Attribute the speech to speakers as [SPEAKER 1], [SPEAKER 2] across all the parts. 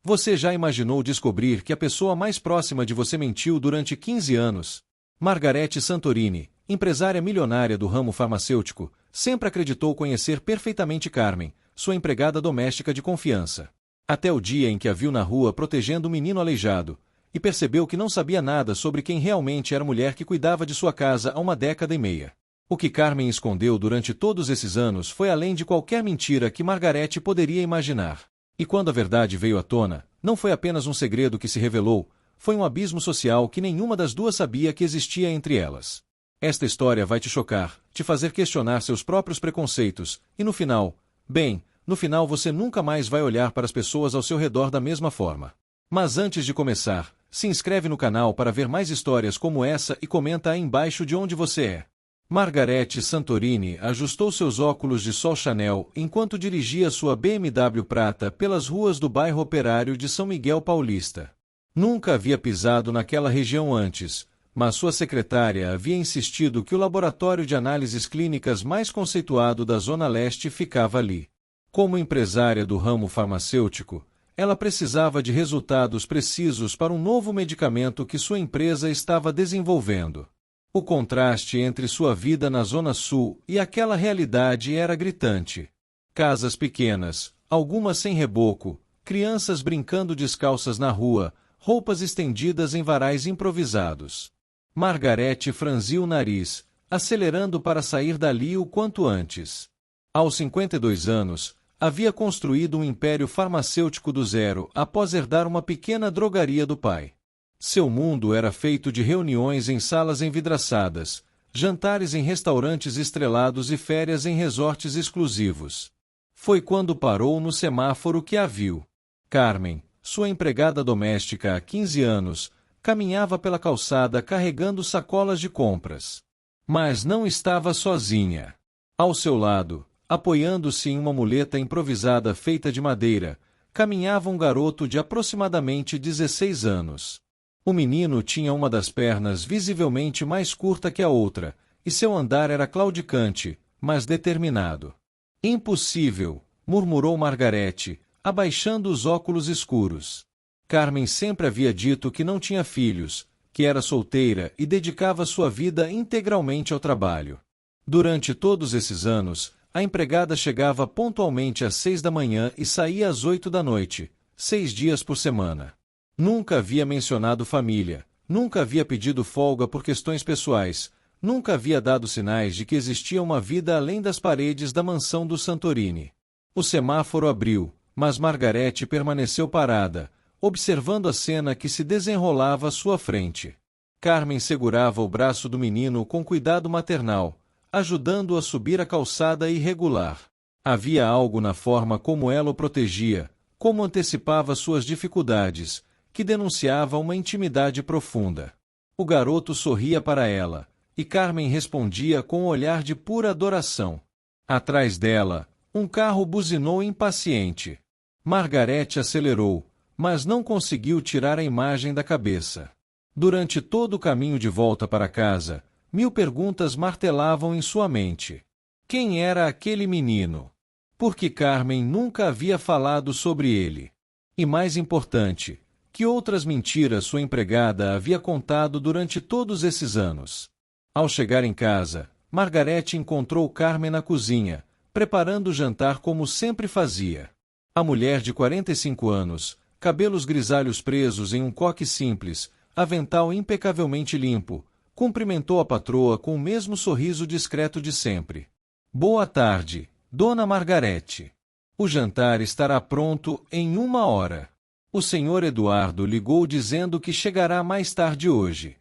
[SPEAKER 1] Você já imaginou descobrir que a pessoa mais próxima de você mentiu durante 15 anos? Margarete Santorini, empresária milionária do ramo farmacêutico, sempre acreditou conhecer perfeitamente Carmen, sua empregada doméstica de confiança. Até o dia em que a viu na rua protegendo um menino aleijado, e percebeu que não sabia nada sobre quem realmente era a mulher que cuidava de sua casa há uma década e meia. O que Carmen escondeu durante todos esses anos foi além de qualquer mentira que Margarete poderia imaginar. E quando a verdade veio à tona, não foi apenas um segredo que se revelou, foi um abismo social que nenhuma das duas sabia que existia entre elas. Esta história vai te chocar, te fazer questionar seus próprios preconceitos, e no final, no final você nunca mais vai olhar para as pessoas ao seu redor da mesma forma. Mas antes de começar, se inscreve no canal para ver mais histórias como essa e comenta aí embaixo de onde você é. Margarete Santorini ajustou seus óculos de sol Chanel enquanto dirigia sua BMW prata pelas ruas do bairro Operário de São Miguel Paulista. Nunca havia pisado naquela região antes, mas sua secretária havia insistido que o laboratório de análises clínicas mais conceituado da Zona Leste ficava ali. Como empresária do ramo farmacêutico, ela precisava de resultados precisos para um novo medicamento que sua empresa estava desenvolvendo. O contraste entre sua vida na Zona Sul e aquela realidade era gritante. Casas pequenas, algumas sem reboco, crianças brincando descalças na rua, roupas estendidas em varais improvisados. Margarete franziu o nariz, acelerando para sair dali o quanto antes. Aos 52 anos, havia construído um império farmacêutico do zero após herdar uma pequena drogaria do pai. Seu mundo era feito de reuniões em salas envidraçadas, jantares em restaurantes estrelados e férias em resorts exclusivos. Foi quando parou no semáforo que a viu. Carmen, sua empregada doméstica há 15 anos, caminhava pela calçada carregando sacolas de compras. Mas não estava sozinha. Ao seu lado, apoiando-se em uma muleta improvisada feita de madeira, caminhava um garoto de aproximadamente 16 anos. O menino tinha uma das pernas visivelmente mais curta que a outra, e seu andar era claudicante, mas determinado. Impossível, murmurou Margarete, abaixando os óculos escuros. Carmen sempre havia dito que não tinha filhos, que era solteira e dedicava sua vida integralmente ao trabalho. Durante todos esses anos, a empregada chegava pontualmente às 6 da manhã e saía às 8 da noite, 6 dias por semana. Nunca havia mencionado família, nunca havia pedido folga por questões pessoais, nunca havia dado sinais de que existia uma vida além das paredes da mansão do Santorini. O semáforo abriu, mas Margarete permaneceu parada, observando a cena que se desenrolava à sua frente. Carmen segurava o braço do menino com cuidado maternal, ajudando-o a subir a calçada irregular. Havia algo na forma como ela o protegia, como antecipava suas dificuldades, que denunciava uma intimidade profunda. O garoto sorria para ela, e Carmen respondia com um olhar de pura adoração. Atrás dela, um carro buzinou impaciente. Margarete acelerou, mas não conseguiu tirar a imagem da cabeça. Durante todo o caminho de volta para casa, 1000 perguntas martelavam em sua mente. Quem era aquele menino? Por que Carmen nunca havia falado sobre ele? E mais importante, que outras mentiras sua empregada havia contado durante todos esses anos? Ao chegar em casa, Margarete encontrou Carmen na cozinha, preparando o jantar como sempre fazia. A mulher de 45 anos, cabelos grisalhos presos em um coque simples, avental impecavelmente limpo, cumprimentou a patroa com o mesmo sorriso discreto de sempre. Boa tarde, Dona Margarete. O jantar estará pronto em 1 hora. O senhor Eduardo ligou dizendo que chegará mais tarde hoje.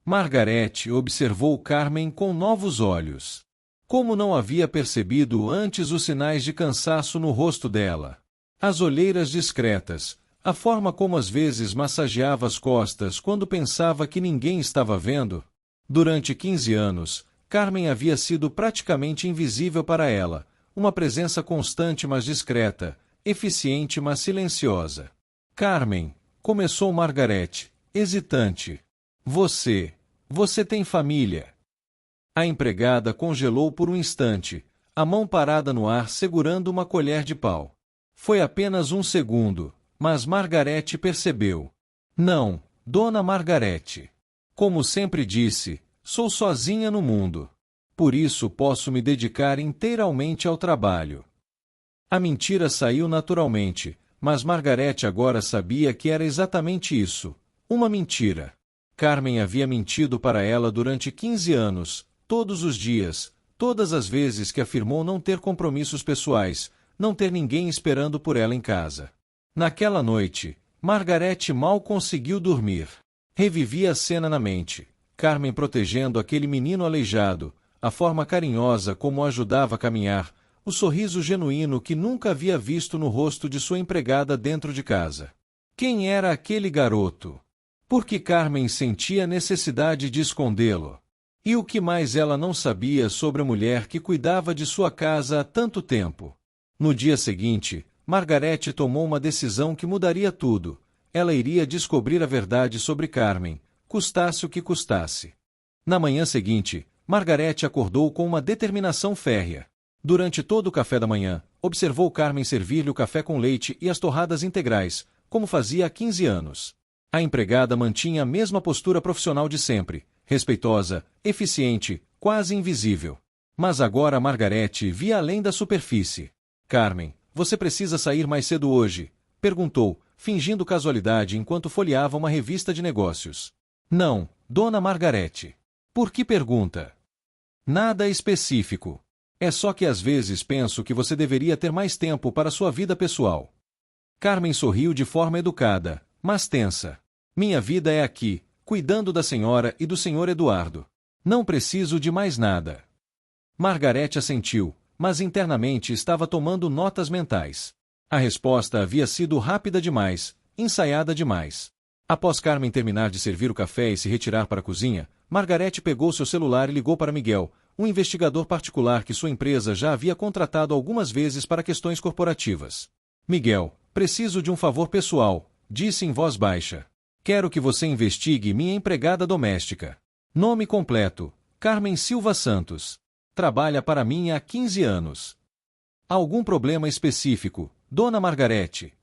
[SPEAKER 1] Margarete observou Carmen com novos olhos. Como não havia percebido antes os sinais de cansaço no rosto dela. As olheiras discretas, a forma como às vezes massageava as costas quando pensava que ninguém estava vendo. Durante 15 anos, Carmen havia sido praticamente invisível para ela, uma presença constante mas discreta, eficiente mas silenciosa. Carmen, começou Margarete, hesitante. Você tem família. A empregada congelou por um instante, a mão parada no ar segurando uma colher de pau. Foi apenas um segundo, mas Margarete percebeu. Não, Dona Margarete. Como sempre disse, sou sozinha no mundo. Por isso posso me dedicar inteiramente ao trabalho. A mentira saiu naturalmente, mas Margarete agora sabia que era exatamente isso, uma mentira. Carmen havia mentido para ela durante 15 anos, todos os dias, todas as vezes que afirmou não ter compromissos pessoais, não ter ninguém esperando por ela em casa. Naquela noite, Margarete mal conseguiu dormir. Revivia a cena na mente, Carmen protegendo aquele menino aleijado, a forma carinhosa como o ajudava a caminhar, o sorriso genuíno que nunca havia visto no rosto de sua empregada dentro de casa. Quem era aquele garoto? Por que Carmen sentia necessidade de escondê-lo? E o que mais ela não sabia sobre a mulher que cuidava de sua casa há tanto tempo? No dia seguinte, Margarete tomou uma decisão que mudaria tudo. Ela iria descobrir a verdade sobre Carmen, custasse o que custasse. Na manhã seguinte, Margarete acordou com uma determinação férrea. Durante todo o café da manhã, observou Carmen servir-lhe o café com leite e as torradas integrais, como fazia há 15 anos. A empregada mantinha a mesma postura profissional de sempre, respeitosa, eficiente, quase invisível. Mas agora Margarete via além da superfície. Carmen, você precisa sair mais cedo hoje? Perguntou, fingindo casualidade enquanto folheava uma revista de negócios. Não, Dona Margarete. Por que pergunta? Nada específico. É só que às vezes penso que você deveria ter mais tempo para sua vida pessoal. Carmen sorriu de forma educada, mas tensa. Minha vida é aqui, cuidando da senhora e do senhor Eduardo. Não preciso de mais nada. Margarete assentiu, mas internamente estava tomando notas mentais. A resposta havia sido rápida demais, ensaiada demais. Após Carmen terminar de servir o café e se retirar para a cozinha, Margarete pegou seu celular e ligou para Miguel, um investigador particular que sua empresa já havia contratado algumas vezes para questões corporativas. Miguel, preciso de um favor pessoal, disse em voz baixa. Quero que você investigue minha empregada doméstica. Nome completo, Carmen Silva Santos. Trabalha para mim há 15 anos. Algum problema específico, Dona Margarete?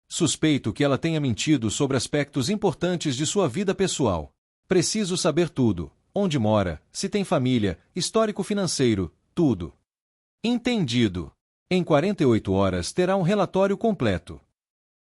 [SPEAKER 1] Suspeito que ela tenha mentido sobre aspectos importantes de sua vida pessoal. Preciso saber tudo. Onde mora, se tem família, histórico financeiro, tudo. Entendido. Em 48 horas terá um relatório completo.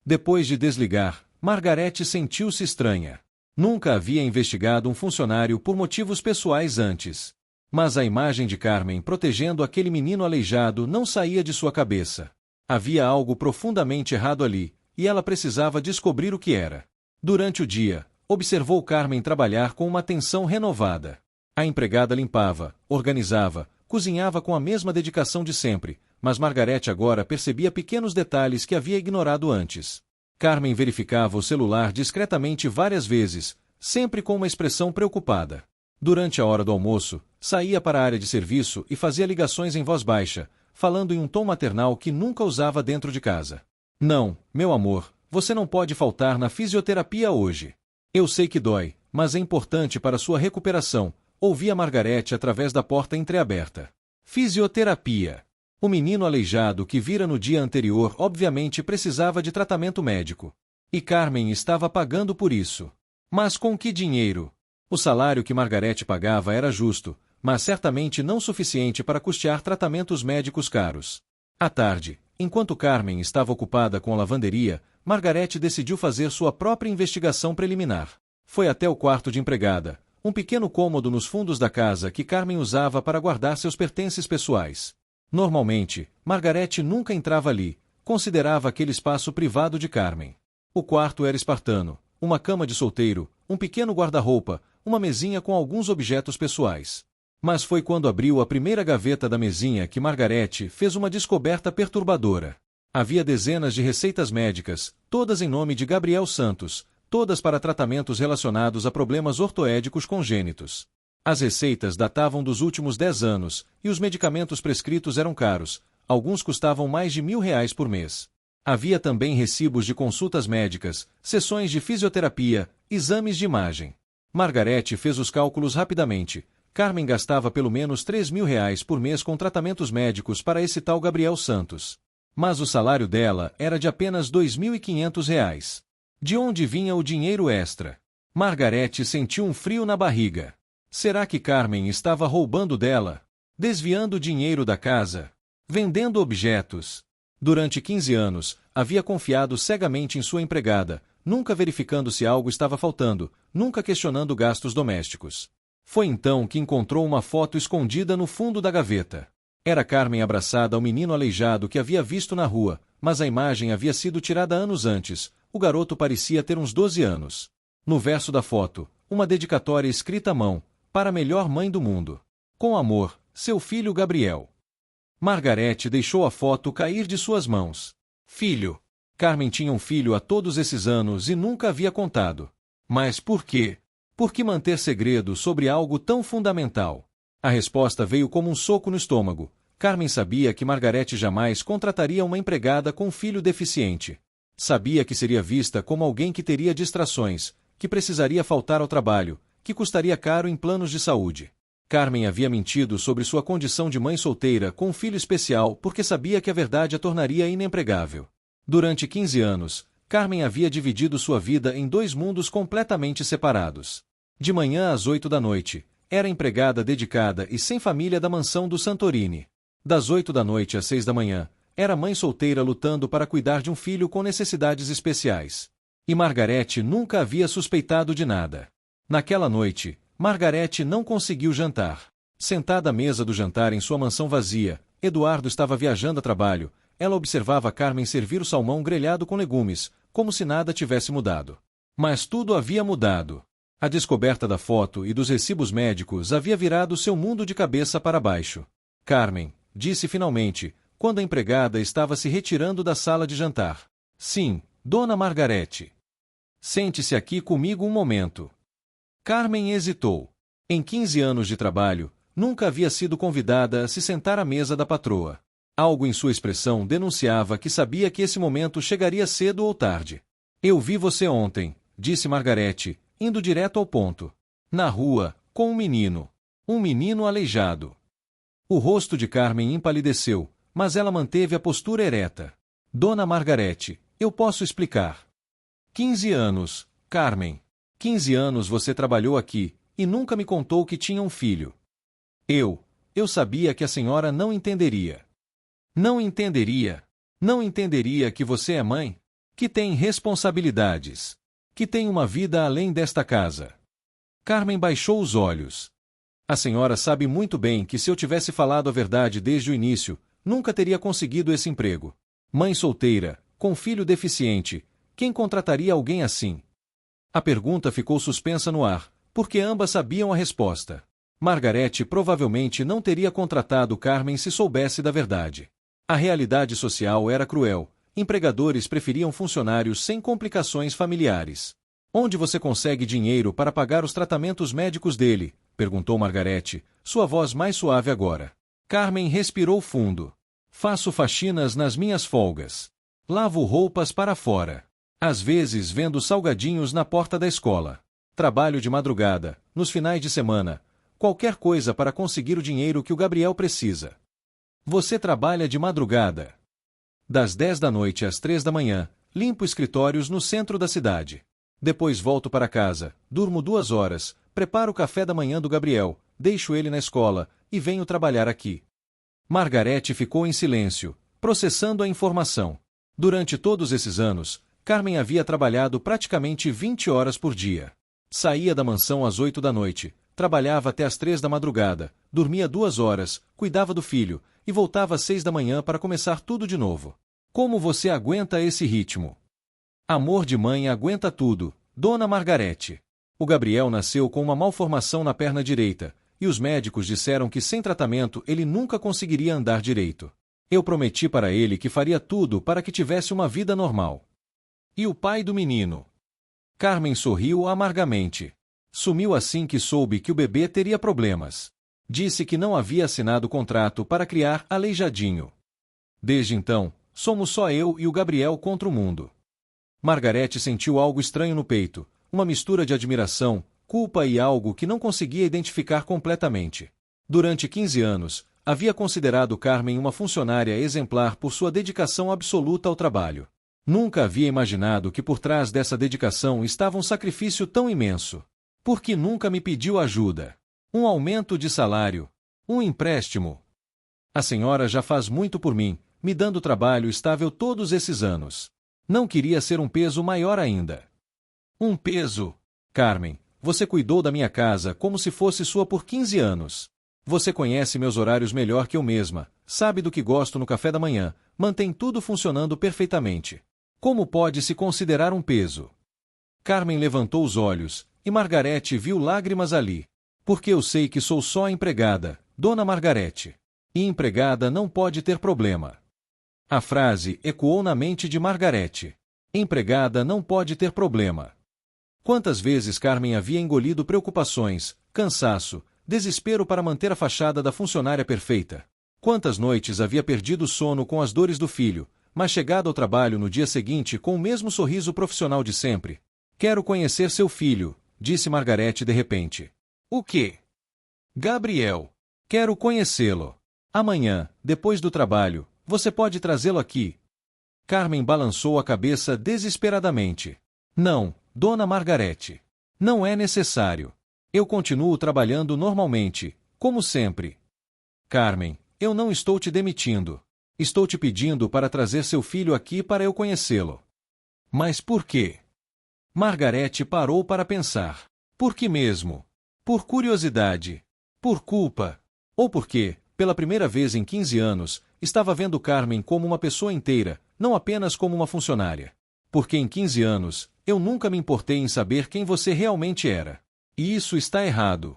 [SPEAKER 1] Depois de desligar, Margarete sentiu-se estranha. Nunca havia investigado um funcionário por motivos pessoais antes. Mas a imagem de Carmen protegendo aquele menino aleijado não saía de sua cabeça. Havia algo profundamente errado ali, e ela precisava descobrir o que era. Durante o dia, observou Carmen trabalhar com uma atenção renovada. A empregada limpava, organizava, cozinhava com a mesma dedicação de sempre, mas Margarete agora percebia pequenos detalhes que havia ignorado antes. Carmen verificava o celular discretamente várias vezes, sempre com uma expressão preocupada. Durante a hora do almoço, saía para a área de serviço e fazia ligações em voz baixa, falando em um tom maternal que nunca usava dentro de casa. Não, meu amor, você não pode faltar na fisioterapia hoje. Eu sei que dói, mas é importante para sua recuperação, ouvia Margarete através da porta entreaberta. Fisioterapia. O menino aleijado que vira no dia anterior obviamente precisava de tratamento médico. E Carmen estava pagando por isso. Mas com que dinheiro? O salário que Margarete pagava era justo, mas certamente não suficiente para custear tratamentos médicos caros. À tarde, enquanto Carmen estava ocupada com a lavanderia, Margarete decidiu fazer sua própria investigação preliminar. Foi até o quarto de empregada, um pequeno cômodo nos fundos da casa que Carmen usava para guardar seus pertences pessoais. Normalmente, Margarete nunca entrava ali, considerava aquele espaço privado de Carmen. O quarto era espartano, uma cama de solteiro, um pequeno guarda-roupa, uma mesinha com alguns objetos pessoais. Mas foi quando abriu a primeira gaveta da mesinha que Margarete fez uma descoberta perturbadora. Havia dezenas de receitas médicas, todas em nome de Gabriel Santos, todas para tratamentos relacionados a problemas ortoédicos congênitos. As receitas datavam dos últimos 10 anos, e os medicamentos prescritos eram caros, alguns custavam mais de R$ 1.000 por mês. Havia também recibos de consultas médicas, sessões de fisioterapia, exames de imagem. Margarete fez os cálculos rapidamente. Carmen gastava pelo menos R$ 3.000 por mês com tratamentos médicos para esse tal Gabriel Santos. Mas o salário dela era de apenas R$ 2.500. De onde vinha o dinheiro extra? Margarete sentiu um frio na barriga. Será que Carmen estava roubando dela? Desviando dinheiro da casa? Vendendo objetos? Durante 15 anos, havia confiado cegamente em sua empregada, nunca verificando se algo estava faltando, nunca questionando gastos domésticos. Foi então que encontrou uma foto escondida no fundo da gaveta. Era Carmen abraçada ao menino aleijado que havia visto na rua, mas a imagem havia sido tirada anos antes. O garoto parecia ter uns 12 anos. No verso da foto, uma dedicatória escrita à mão, para a melhor mãe do mundo. Com amor, seu filho Gabriel. Margarete deixou a foto cair de suas mãos. Filho. Carmen tinha um filho há todos esses anos e nunca havia contado. Mas por quê? Por que manter segredo sobre algo tão fundamental? A resposta veio como um soco no estômago. Carmen sabia que Margarete jamais contrataria uma empregada com um filho deficiente. Sabia que seria vista como alguém que teria distrações, que precisaria faltar ao trabalho, que custaria caro em planos de saúde. Carmen havia mentido sobre sua condição de mãe solteira com um filho especial porque sabia que a verdade a tornaria inempregável. Durante 15 anos, Carmen havia dividido sua vida em dois mundos completamente separados. De manhã às 8 da noite, era empregada dedicada e sem família da mansão do Santorini. Das 8 da noite às 6 da manhã, era mãe solteira lutando para cuidar de um filho com necessidades especiais. E Margarete nunca havia suspeitado de nada. Naquela noite, Margarete não conseguiu jantar. Sentada à mesa do jantar em sua mansão vazia, Eduardo estava viajando a trabalho. Ela observava Carmen servir o salmão grelhado com legumes, como se nada tivesse mudado. Mas tudo havia mudado. A descoberta da foto e dos recibos médicos havia virado seu mundo de cabeça para baixo. Carmen, disse finalmente, quando a empregada estava se retirando da sala de jantar. Sim, Dona Margarete. Sente-se aqui comigo um momento. Carmen hesitou. Em 15 anos de trabalho, nunca havia sido convidada a se sentar à mesa da patroa. Algo em sua expressão denunciava que sabia que esse momento chegaria cedo ou tarde. Eu vi você ontem, disse Margarete, indo direto ao ponto. Na rua, com um menino. Um menino aleijado. O rosto de Carmen empalideceu, mas ela manteve a postura ereta. Dona Margarete, eu posso explicar. 15 anos, Carmen. 15 anos você trabalhou aqui, e nunca me contou que tinha um filho. Eu sabia que a senhora não entenderia. Não entenderia. Não entenderia que você é mãe, que tem responsabilidades, que tem uma vida além desta casa. Carmen baixou os olhos. A senhora sabe muito bem que se eu tivesse falado a verdade desde o início, nunca teria conseguido esse emprego. Mãe solteira, com filho deficiente, quem contrataria alguém assim? A pergunta ficou suspensa no ar, porque ambas sabiam a resposta. Margarete provavelmente não teria contratado Carmen se soubesse da verdade. A realidade social era cruel. Empregadores preferiam funcionários sem complicações familiares. Onde você consegue dinheiro para pagar os tratamentos médicos dele? Perguntou Margarete, sua voz mais suave agora. Carmen respirou fundo. Faço faxinas nas minhas folgas. Lavo roupas para fora. Às vezes vendo salgadinhos na porta da escola. Trabalho de madrugada, nos finais de semana. Qualquer coisa para conseguir o dinheiro que o Gabriel precisa. Você trabalha de madrugada. Das 10 da noite às 3 da manhã, limpo escritórios no centro da cidade. Depois volto para casa, durmo 2 horas, preparo o café da manhã do Gabriel, deixo ele na escola, e venho trabalhar aqui. Margarete ficou em silêncio, processando a informação. Durante todos esses anos, Carmen havia trabalhado praticamente 20 horas por dia. Saía da mansão às 8 da noite, trabalhava até às 3 da madrugada, dormia 2 horas, cuidava do filho, e voltava às 6 da manhã para começar tudo de novo. Como você aguenta esse ritmo? Amor de mãe aguenta tudo, Dona Margarete. O Gabriel nasceu com uma malformação na perna direita, e os médicos disseram que sem tratamento ele nunca conseguiria andar direito. Eu prometi para ele que faria tudo para que tivesse uma vida normal. E o pai do menino? Carmen sorriu amargamente. Sumiu assim que soube que o bebê teria problemas. Disse que não havia assinado contrato para criar Aleijadinho. Desde então, somos só eu e o Gabriel contra o mundo. Margarete sentiu algo estranho no peito, uma mistura de admiração, culpa e algo que não conseguia identificar completamente. Durante 15 anos, havia considerado Carmen uma funcionária exemplar por sua dedicação absoluta ao trabalho. Nunca havia imaginado que por trás dessa dedicação estava um sacrifício tão imenso. Por que nunca me pediu ajuda? Um aumento de salário? Um empréstimo? A senhora já faz muito por mim, me dando trabalho estável todos esses anos. Não queria ser um peso maior ainda. Um peso? Carmen, você cuidou da minha casa como se fosse sua por 15 anos. Você conhece meus horários melhor que eu mesma, sabe do que gosto no café da manhã, mantém tudo funcionando perfeitamente. Como pode se considerar um peso? Carmen levantou os olhos, e Margarete viu lágrimas ali. Porque eu sei que sou só a empregada, Dona Margarete. E empregada não pode ter problema. A frase ecoou na mente de Margarete. Empregada não pode ter problema. Quantas vezes Carmen havia engolido preocupações, cansaço, desespero para manter a fachada da funcionária perfeita. Quantas noites havia perdido o sono com as dores do filho, mas chegado ao trabalho no dia seguinte com o mesmo sorriso profissional de sempre. Quero conhecer seu filho, disse Margarete de repente. O quê? Gabriel. Quero conhecê-lo. Amanhã, depois do trabalho, você pode trazê-lo aqui. Carmen balançou a cabeça desesperadamente. Não, Dona Margarete. Não é necessário. Eu continuo trabalhando normalmente, como sempre. Carmen, eu não estou te demitindo. Estou te pedindo para trazer seu filho aqui para eu conhecê-lo. Mas por quê? Margarete parou para pensar. Por que mesmo? Por curiosidade? Por culpa? Ou porque, pela primeira vez em 15 anos, estava vendo Carmen como uma pessoa inteira, não apenas como uma funcionária. Porque em 15 anos, eu nunca me importei em saber quem você realmente era. E isso está errado.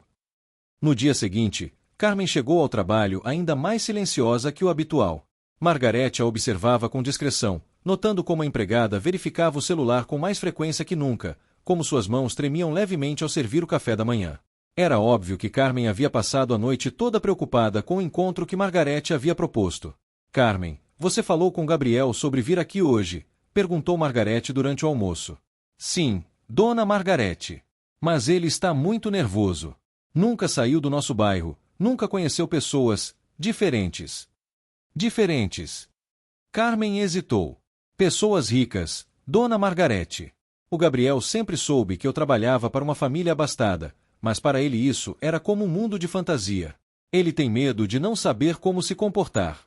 [SPEAKER 1] No dia seguinte, Carmen chegou ao trabalho ainda mais silenciosa que o habitual. Margarete a observava com discrição, notando como a empregada verificava o celular com mais frequência que nunca, como suas mãos tremiam levemente ao servir o café da manhã. Era óbvio que Carmen havia passado a noite toda preocupada com o encontro que Margarete havia proposto. Carmen, você falou com Gabriel sobre vir aqui hoje? Perguntou Margarete durante o almoço. Sim, Dona Margarete. Mas ele está muito nervoso. Nunca saiu do nosso bairro, nunca conheceu pessoas diferentes. Diferentes. Carmen hesitou. Pessoas ricas, Dona Margarete. O Gabriel sempre soube que eu trabalhava para uma família abastada, mas para ele isso era como um mundo de fantasia. Ele tem medo de não saber como se comportar.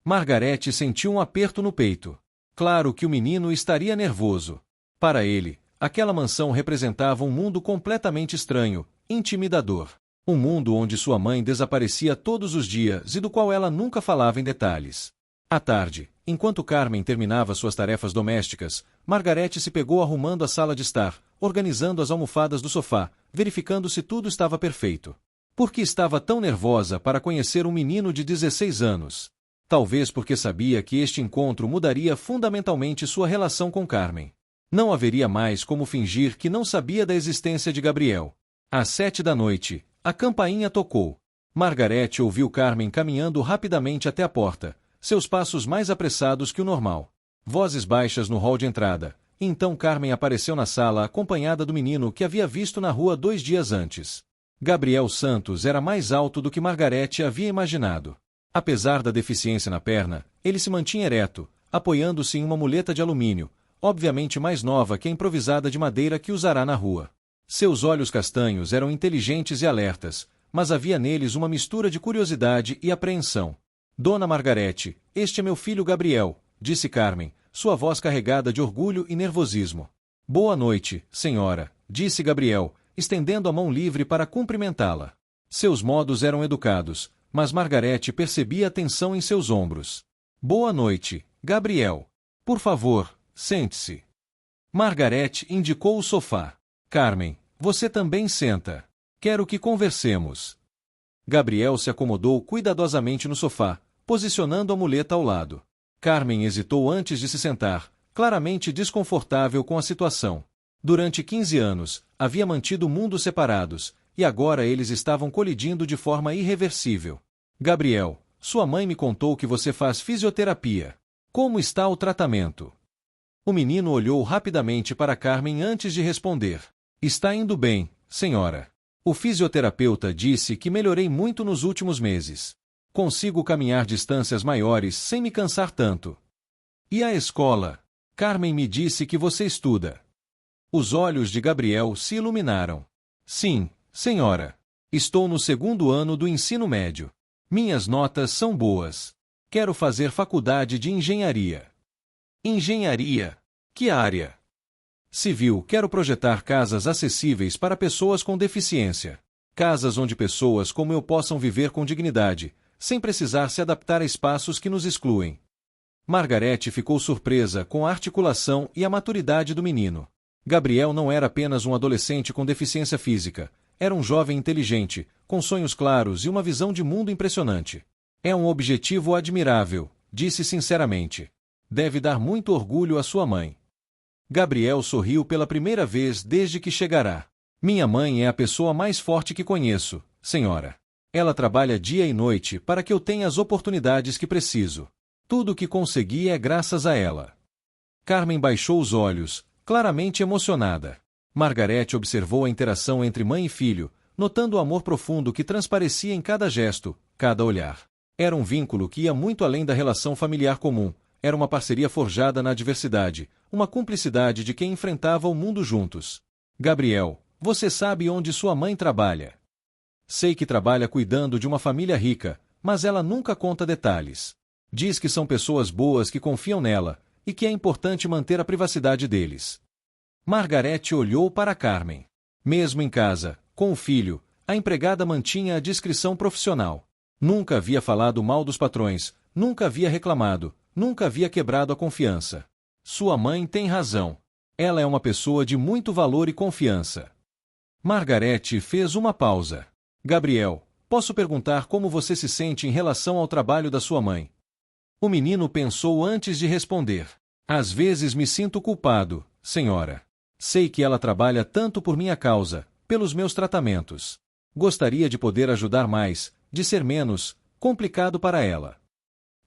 [SPEAKER 1] Margarete sentiu um aperto no peito. Claro que o menino estaria nervoso. Para ele, aquela mansão representava um mundo completamente estranho, intimidador. Um mundo onde sua mãe desaparecia todos os dias e do qual ela nunca falava em detalhes. À tarde, enquanto Carmen terminava suas tarefas domésticas, Margarete se pegou arrumando a sala de estar, organizando as almofadas do sofá, verificando se tudo estava perfeito. Por que estava tão nervosa para conhecer um menino de 16 anos? Talvez porque sabia que este encontro mudaria fundamentalmente sua relação com Carmen. Não haveria mais como fingir que não sabia da existência de Gabriel. Às 7 da noite, a campainha tocou. Margarete ouviu Carmen caminhando rapidamente até a porta, seus passos mais apressados que o normal. Vozes baixas no hall de entrada. Então Carmen apareceu na sala acompanhada do menino que havia visto na rua 2 dias antes. Gabriel Santos era mais alto do que Margarete havia imaginado. Apesar da deficiência na perna, ele se mantinha ereto, apoiando-se em uma muleta de alumínio, obviamente mais nova que a improvisada de madeira que usará na rua. Seus olhos castanhos eram inteligentes e alertas, mas havia neles uma mistura de curiosidade e apreensão. Dona Margarete, este é meu filho Gabriel, disse Carmen, sua voz carregada de orgulho e nervosismo. Boa noite, senhora, disse Gabriel, estendendo a mão livre para cumprimentá-la. Seus modos eram educados, mas Margarete percebia a tensão em seus ombros. Boa noite, Gabriel. Por favor, sente-se. Margarete indicou o sofá. Carmen, você também senta. Quero que conversemos. Gabriel se acomodou cuidadosamente no sofá, posicionando a muleta ao lado. Carmen hesitou antes de se sentar, claramente desconfortável com a situação. Durante 15 anos, havia mantido mundos separados, e agora eles estavam colidindo de forma irreversível. Gabriel, sua mãe me contou que você faz fisioterapia. Como está o tratamento? O menino olhou rapidamente para Carmen antes de responder. Está indo bem, senhora. O fisioterapeuta disse que melhorei muito nos últimos meses. Consigo caminhar distâncias maiores sem me cansar tanto. E a escola? Carmen me disse que você estuda. Os olhos de Gabriel se iluminaram. Sim, senhora. Estou no 2º ano do ensino médio. Minhas notas são boas. Quero fazer faculdade de engenharia. Engenharia? Que área? Civil. Quero projetar casas acessíveis para pessoas com deficiência. Casas onde pessoas como eu possam viver com dignidade, sem precisar se adaptar a espaços que nos excluem. Margarete ficou surpresa com a articulação e a maturidade do menino. Gabriel não era apenas um adolescente com deficiência física, era um jovem inteligente, com sonhos claros e uma visão de mundo impressionante. É um objetivo admirável, disse sinceramente. Deve dar muito orgulho à sua mãe. Gabriel sorriu pela primeira vez desde que chegará. Minha mãe é a pessoa mais forte que conheço, senhora. Ela trabalha dia e noite para que eu tenha as oportunidades que preciso. Tudo o que consegui é graças a ela. Carmen baixou os olhos, claramente emocionada. Margarete observou a interação entre mãe e filho, notando o amor profundo que transparecia em cada gesto, cada olhar. Era um vínculo que ia muito além da relação familiar comum, era uma parceria forjada na adversidade, uma cumplicidade de quem enfrentava o mundo juntos. Gabriel, você sabe onde sua mãe trabalha? Sei que trabalha cuidando de uma família rica, mas ela nunca conta detalhes. Diz que são pessoas boas que confiam nela, e que é importante manter a privacidade deles. Margarete olhou para Carmen. Mesmo em casa, com o filho, a empregada mantinha a discrição profissional. Nunca havia falado mal dos patrões, nunca havia reclamado, nunca havia quebrado a confiança. Sua mãe tem razão. Ela é uma pessoa de muito valor e confiança. Margarete fez uma pausa. Gabriel, posso perguntar como você se sente em relação ao trabalho da sua mãe? O menino pensou antes de responder. Às vezes me sinto culpado, senhora. Sei que ela trabalha tanto por minha causa, pelos meus tratamentos. Gostaria de poder ajudar mais, de ser menos complicado para ela.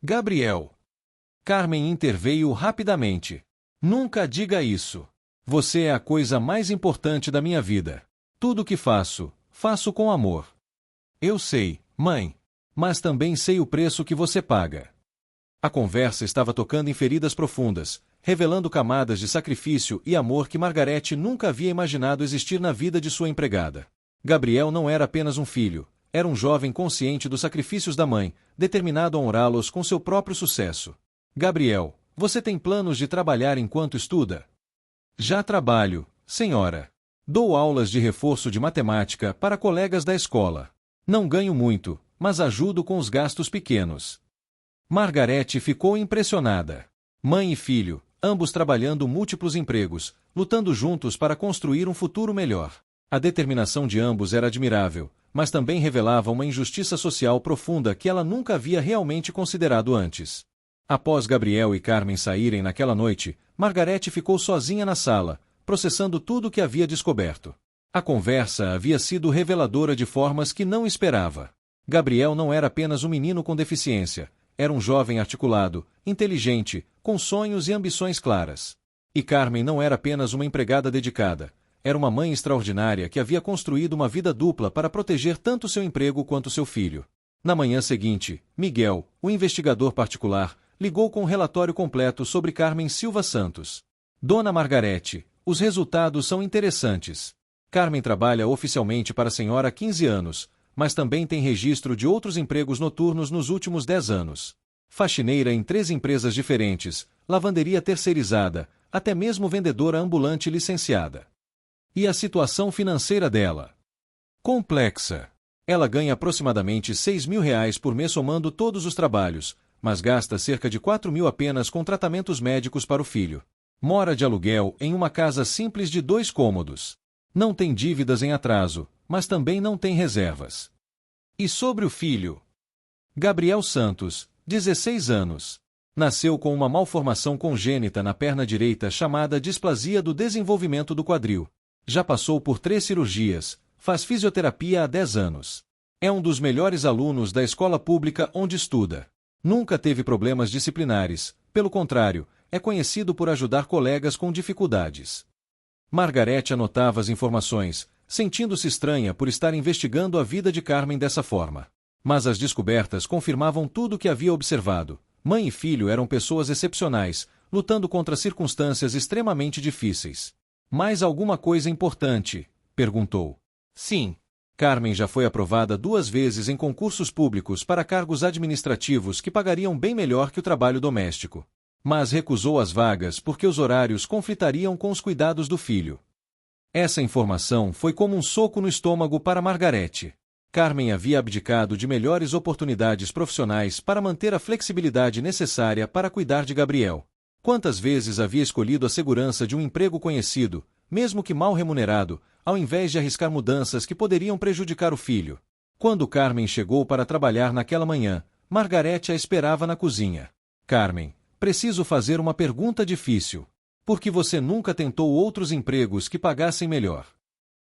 [SPEAKER 1] Gabriel. Carmen interveio rapidamente. Nunca diga isso. Você é a coisa mais importante da minha vida. Tudo o que faço, faço com amor. Eu sei, mãe. Mas também sei o preço que você paga. A conversa estava tocando em feridas profundas, revelando camadas de sacrifício e amor que Margarete nunca havia imaginado existir na vida de sua empregada. Gabriel não era apenas um filho, era um jovem consciente dos sacrifícios da mãe, determinado a honrá-los com seu próprio sucesso. Gabriel, você tem planos de trabalhar enquanto estuda? Já trabalho, senhora. Dou aulas de reforço de matemática para colegas da escola. Não ganho muito, mas ajudo com os gastos pequenos. Margarete ficou impressionada. Mãe e filho, ambos trabalhando múltiplos empregos, lutando juntos para construir um futuro melhor. A determinação de ambos era admirável, mas também revelava uma injustiça social profunda que ela nunca havia realmente considerado antes. Após Gabriel e Carmen saírem naquela noite, Margarete ficou sozinha na sala, processando tudo o que havia descoberto. A conversa havia sido reveladora de formas que não esperava. Gabriel não era apenas um menino com deficiência, era um jovem articulado, inteligente, com sonhos e ambições claras. E Carmen não era apenas uma empregada dedicada, era uma mãe extraordinária que havia construído uma vida dupla para proteger tanto seu emprego quanto seu filho. Na manhã seguinte, Miguel, o investigador particular, ligou com um relatório completo sobre Carmen Silva Santos. Dona Margarete, os resultados são interessantes. Carmen trabalha oficialmente para a senhora há 15 anos, mas também tem registro de outros empregos noturnos nos últimos 10 anos. Faxineira em 3 empresas diferentes, lavanderia terceirizada, até mesmo vendedora ambulante licenciada. E a situação financeira dela? Complexa. Ela ganha aproximadamente R$ 6.000 por mês somando todos os trabalhos, mas gasta cerca de R$ 4.000 apenas com tratamentos médicos para o filho. Mora de aluguel em uma casa simples de 2 cômodos. Não tem dívidas em atraso, mas também não tem reservas. E sobre o filho? Gabriel Santos, 16 anos. Nasceu com uma malformação congênita na perna direita chamada displasia do desenvolvimento do quadril. Já passou por 3 cirurgias, faz fisioterapia há 10 anos. É um dos melhores alunos da escola pública onde estuda. Nunca teve problemas disciplinares, pelo contrário, é conhecido por ajudar colegas com dificuldades. Margarete anotava as informações, sentindo-se estranha por estar investigando a vida de Carmen dessa forma. Mas as descobertas confirmavam tudo o que havia observado. Mãe e filho eram pessoas excepcionais, lutando contra circunstâncias extremamente difíceis. Mais alguma coisa importante? Perguntou. Sim. Carmen já foi aprovada 2 vezes em concursos públicos para cargos administrativos que pagariam bem melhor que o trabalho doméstico. Mas recusou as vagas porque os horários conflitariam com os cuidados do filho. Essa informação foi como um soco no estômago para Margarete. Carmen havia abdicado de melhores oportunidades profissionais para manter a flexibilidade necessária para cuidar de Gabriel. Quantas vezes havia escolhido a segurança de um emprego conhecido, mesmo que mal remunerado, ao invés de arriscar mudanças que poderiam prejudicar o filho? Quando Carmen chegou para trabalhar naquela manhã, Margarete a esperava na cozinha. Carmen, preciso fazer uma pergunta difícil. Por que você nunca tentou outros empregos que pagassem melhor?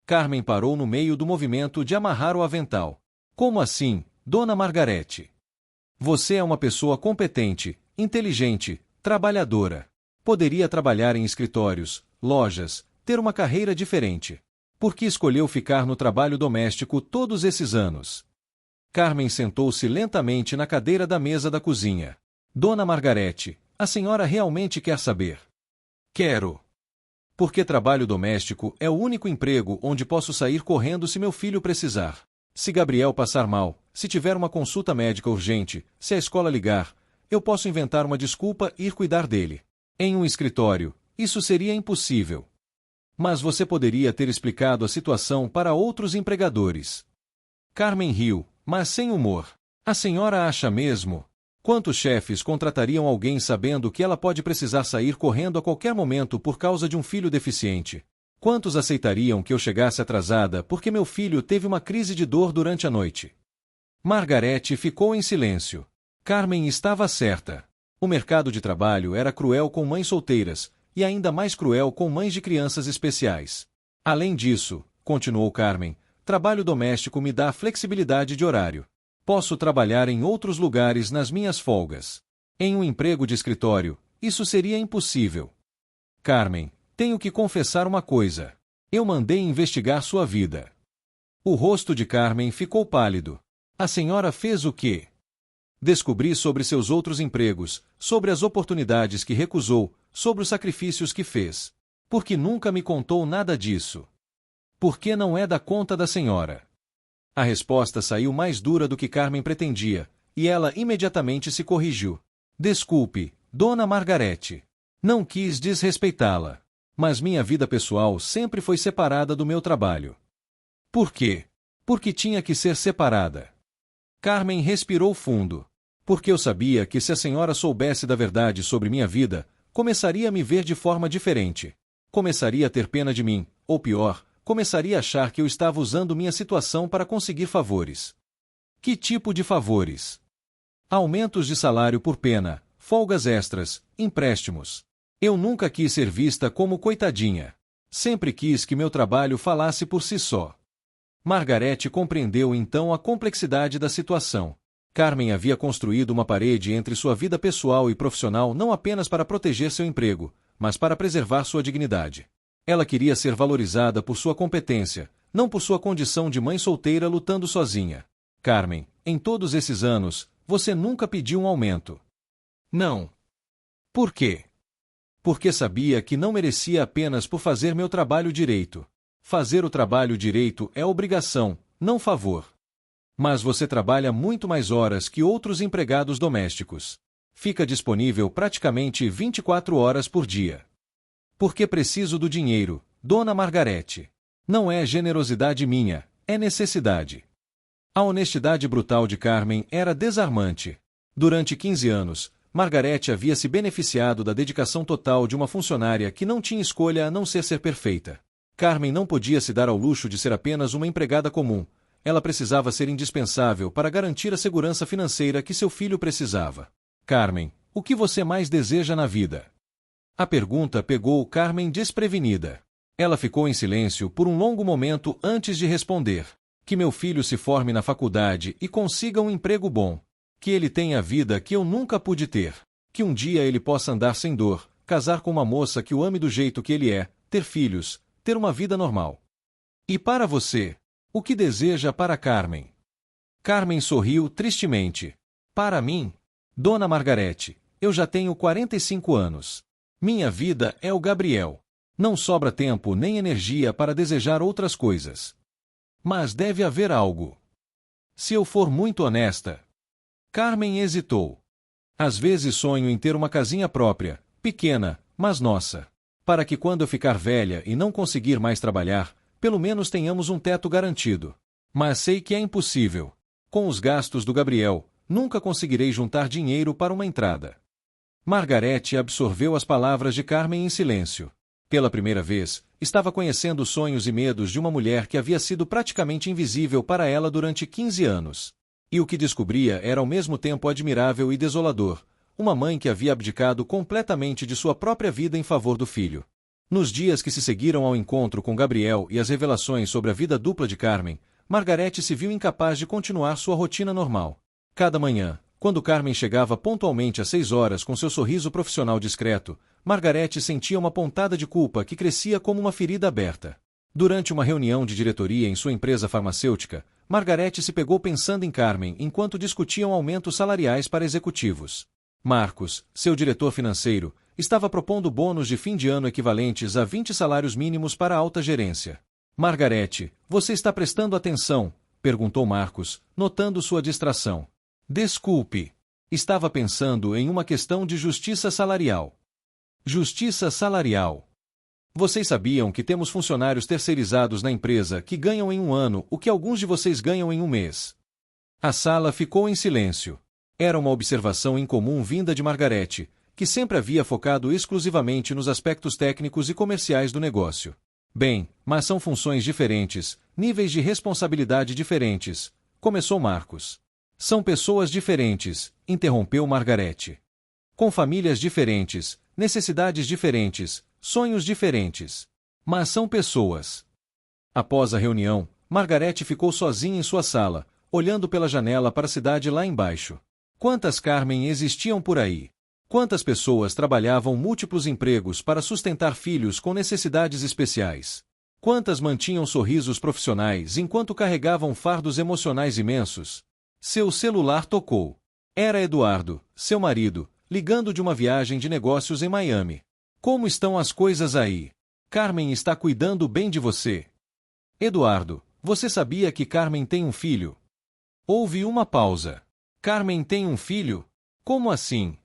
[SPEAKER 1] Carmen parou no meio do movimento de amarrar o avental. Como assim, Dona Margarete? Você é uma pessoa competente, inteligente, trabalhadora. Poderia trabalhar em escritórios, lojas, ter uma carreira diferente. Por que escolheu ficar no trabalho doméstico todos esses anos? Carmen sentou-se lentamente na cadeira da mesa da cozinha. Dona Margarete, a senhora realmente quer saber? Quero. Porque trabalho doméstico é o único emprego onde posso sair correndo se meu filho precisar. Se Gabriel passar mal, se tiver uma consulta médica urgente, se a escola ligar, eu posso inventar uma desculpa e ir cuidar dele. Em um escritório, isso seria impossível. Mas você poderia ter explicado a situação para outros empregadores. Carmen riu, mas sem humor. A senhora acha mesmo? Quantos chefes contratariam alguém sabendo que ela pode precisar sair correndo a qualquer momento por causa de um filho deficiente? Quantos aceitariam que eu chegasse atrasada porque meu filho teve uma crise de dor durante a noite? Margarete ficou em silêncio. Carmen estava certa. O mercado de trabalho era cruel com mães solteiras, e ainda mais cruel com mães de crianças especiais. Além disso, continuou Carmen, trabalho doméstico me dá flexibilidade de horário. Posso trabalhar em outros lugares nas minhas folgas. Em um emprego de escritório, isso seria impossível. Carmen, tenho que confessar uma coisa. Eu mandei investigar sua vida. O rosto de Carmen ficou pálido. A senhora fez o quê? Descobri sobre seus outros empregos, sobre as oportunidades que recusou, sobre os sacrifícios que fez. Por que nunca me contou nada disso? Por que não é da conta da senhora? A resposta saiu mais dura do que Carmen pretendia, e ela imediatamente se corrigiu. Desculpe, Dona Margarete. Não quis desrespeitá-la. Mas minha vida pessoal sempre foi separada do meu trabalho. Por quê? Porque tinha que ser separada. Carmen respirou fundo. Porque eu sabia que se a senhora soubesse da verdade sobre minha vida, começaria a me ver de forma diferente. Começaria a ter pena de mim, ou pior, começaria a achar que eu estava usando minha situação para conseguir favores. Que tipo de favores? Aumentos de salário por pena, folgas extras, empréstimos. Eu nunca quis ser vista como coitadinha. Sempre quis que meu trabalho falasse por si só. Margarete compreendeu então a complexidade da situação. Carmen havia construído uma parede entre sua vida pessoal e profissional não apenas para proteger seu emprego, mas para preservar sua dignidade. Ela queria ser valorizada por sua competência, não por sua condição de mãe solteira lutando sozinha. Carmen, em todos esses anos, você nunca pediu um aumento. Não. Por quê? Porque sabia que não merecia apenas por fazer meu trabalho direito. Fazer o trabalho direito é obrigação, não favor. Mas você trabalha muito mais horas que outros empregados domésticos. Fica disponível praticamente 24 horas por dia. Porque preciso do dinheiro, Dona Margarete. Não é generosidade minha, é necessidade. A honestidade brutal de Carmen era desarmante. Durante 15 anos, Margarete havia se beneficiado da dedicação total de uma funcionária que não tinha escolha a não ser perfeita. Carmen não podia se dar ao luxo de ser apenas uma empregada comum. Ela precisava ser indispensável para garantir a segurança financeira que seu filho precisava. Carmen, o que você mais deseja na vida? A pergunta pegou Carmen desprevenida. Ela ficou em silêncio por um longo momento antes de responder. Que meu filho se forme na faculdade e consiga um emprego bom. Que ele tenha a vida que eu nunca pude ter. Que um dia ele possa andar sem dor, casar com uma moça que o ame do jeito que ele é, ter filhos, ter uma vida normal. E para você, o que deseja para Carmen? Carmen sorriu tristemente. Para mim? Dona Margarete, eu já tenho 45 anos. Minha vida é o Gabriel. Não sobra tempo nem energia para desejar outras coisas. Mas deve haver algo. Se eu for muito honesta. Carmen hesitou. Às vezes sonho em ter uma casinha própria, pequena, mas nossa. Para que quando eu ficar velha e não conseguir mais trabalhar, pelo menos tenhamos um teto garantido. Mas sei que é impossível. Com os gastos do Gabriel, nunca conseguirei juntar dinheiro para uma entrada. Margarete absorveu as palavras de Carmen em silêncio. Pela primeira vez, estava conhecendo os sonhos e medos de uma mulher que havia sido praticamente invisível para ela durante 15 anos. E o que descobria era ao mesmo tempo admirável e desolador, uma mãe que havia abdicado completamente de sua própria vida em favor do filho. Nos dias que se seguiram ao encontro com Gabriel e as revelações sobre a vida dupla de Carmen, Margarete se viu incapaz de continuar sua rotina normal. Cada manhã, quando Carmen chegava pontualmente às 6 horas com seu sorriso profissional discreto, Margarete sentia uma pontada de culpa que crescia como uma ferida aberta. Durante uma reunião de diretoria em sua empresa farmacêutica, Margarete se pegou pensando em Carmen enquanto discutiam aumentos salariais para executivos. Marcos, seu diretor financeiro, estava propondo bônus de fim de ano equivalentes a 20 salários mínimos para a alta gerência. Margarete, você está prestando atenção? Perguntou Marcos, notando sua distração. Desculpe. Estava pensando em uma questão de justiça salarial. Justiça salarial. Vocês sabiam que temos funcionários terceirizados na empresa que ganham em um ano o que alguns de vocês ganham em um mês? A sala ficou em silêncio. Era uma observação incomum vinda de Margarete, que sempre havia focado exclusivamente nos aspectos técnicos e comerciais do negócio. Bem, mas são funções diferentes, níveis de responsabilidade diferentes, começou Marcos. São pessoas diferentes, interrompeu Margarete. Com famílias diferentes, necessidades diferentes, sonhos diferentes. Mas são pessoas. Após a reunião, Margarete ficou sozinha em sua sala, olhando pela janela para a cidade lá embaixo. Quantas Carmen existiam por aí? Quantas pessoas trabalhavam múltiplos empregos para sustentar filhos com necessidades especiais? Quantas mantinham sorrisos profissionais enquanto carregavam fardos emocionais imensos? Seu celular tocou. Era Eduardo, seu marido, ligando de uma viagem de negócios em Miami. Como estão as coisas aí? Carmen está cuidando bem de você. Eduardo, você sabia que Carmen tem um filho? Houve uma pausa. Carmen tem um filho? Como assim?